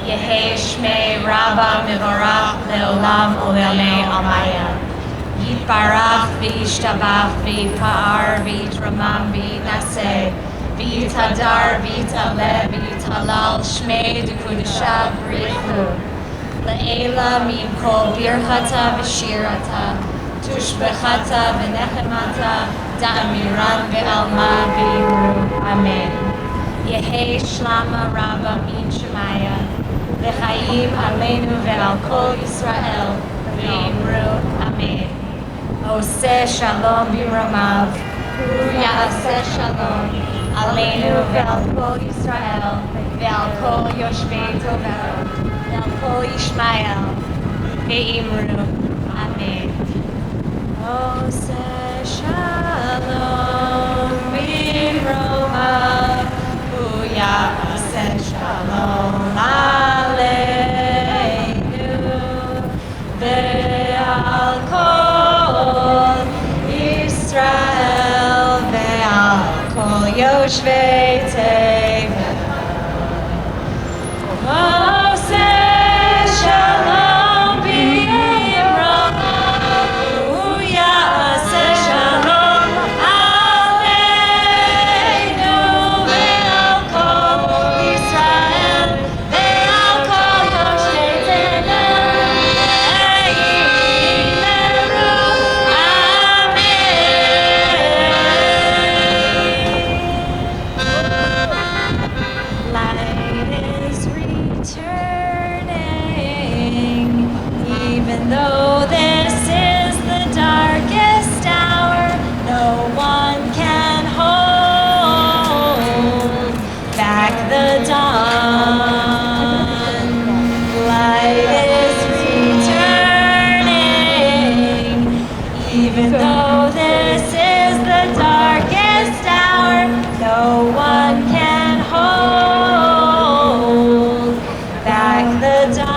[SPEAKER 20] Yehei shmei Rabba mevorach le'olam u'le'amei amayim. Yitbarach v'yishtabach v'yipa'ar v'yitramam v'yitnaseh v'yitadar v'yitaleh v'yitalal shmei dekudeshav b'richu le'ela mimkol birchata v'shirata tushbechata v'nechemata da'amiran ve'alma v'imru Amen. Yehei shlama rabba min shemaya v'chayim aleinu ve'al kol Yisrael v'imru Amen. Oseh shalom b'ramav hu ya'aseh shalom Aleinu ve'al kol Yisrael, ve'al kol yoshvei tovel, ve'al kol Yishmael, ve'imru. Amen. Oseh shalom b'romav, hu ya'aseh shalom aleinu, ve'al kol Yisrael, ve'al kol yoshvei tevel. Oseh shalom b'romav, hu ya'aseh shalom aleinu, ve'al kol Yisrael, ve'al kol yoshvei tevel. Even though this is the darkest hour, no one can hold back the dawn. Light is returning. Even though this is the darkest hour, no one can hold back the dawn.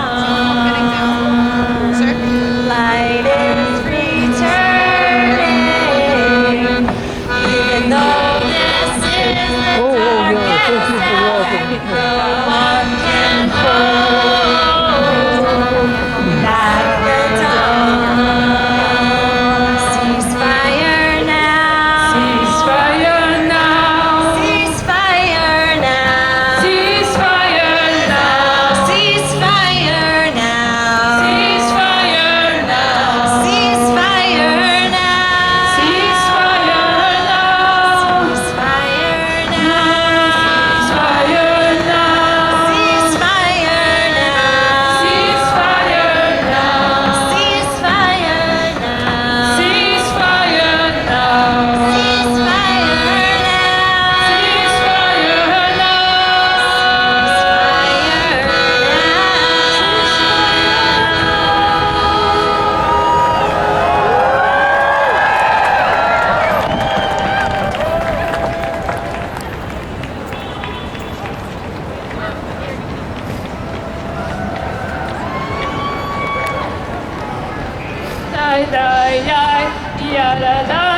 [SPEAKER 20] Light is returning, even though this is the darkest hour, no one can hold back the dawn. Ceasefire now. Ceasefire now. Ceasefire now. Ceasefire now. Ceasefire now. Ceasefire now. Ceasefire now. Ceasefire now. Ceasefire now. Ceasefire now. Ceasefire now. Ceasefire now. Ceasefire now. Ceasefire now.
[SPEAKER 17] Die, die, die, ya, la, la.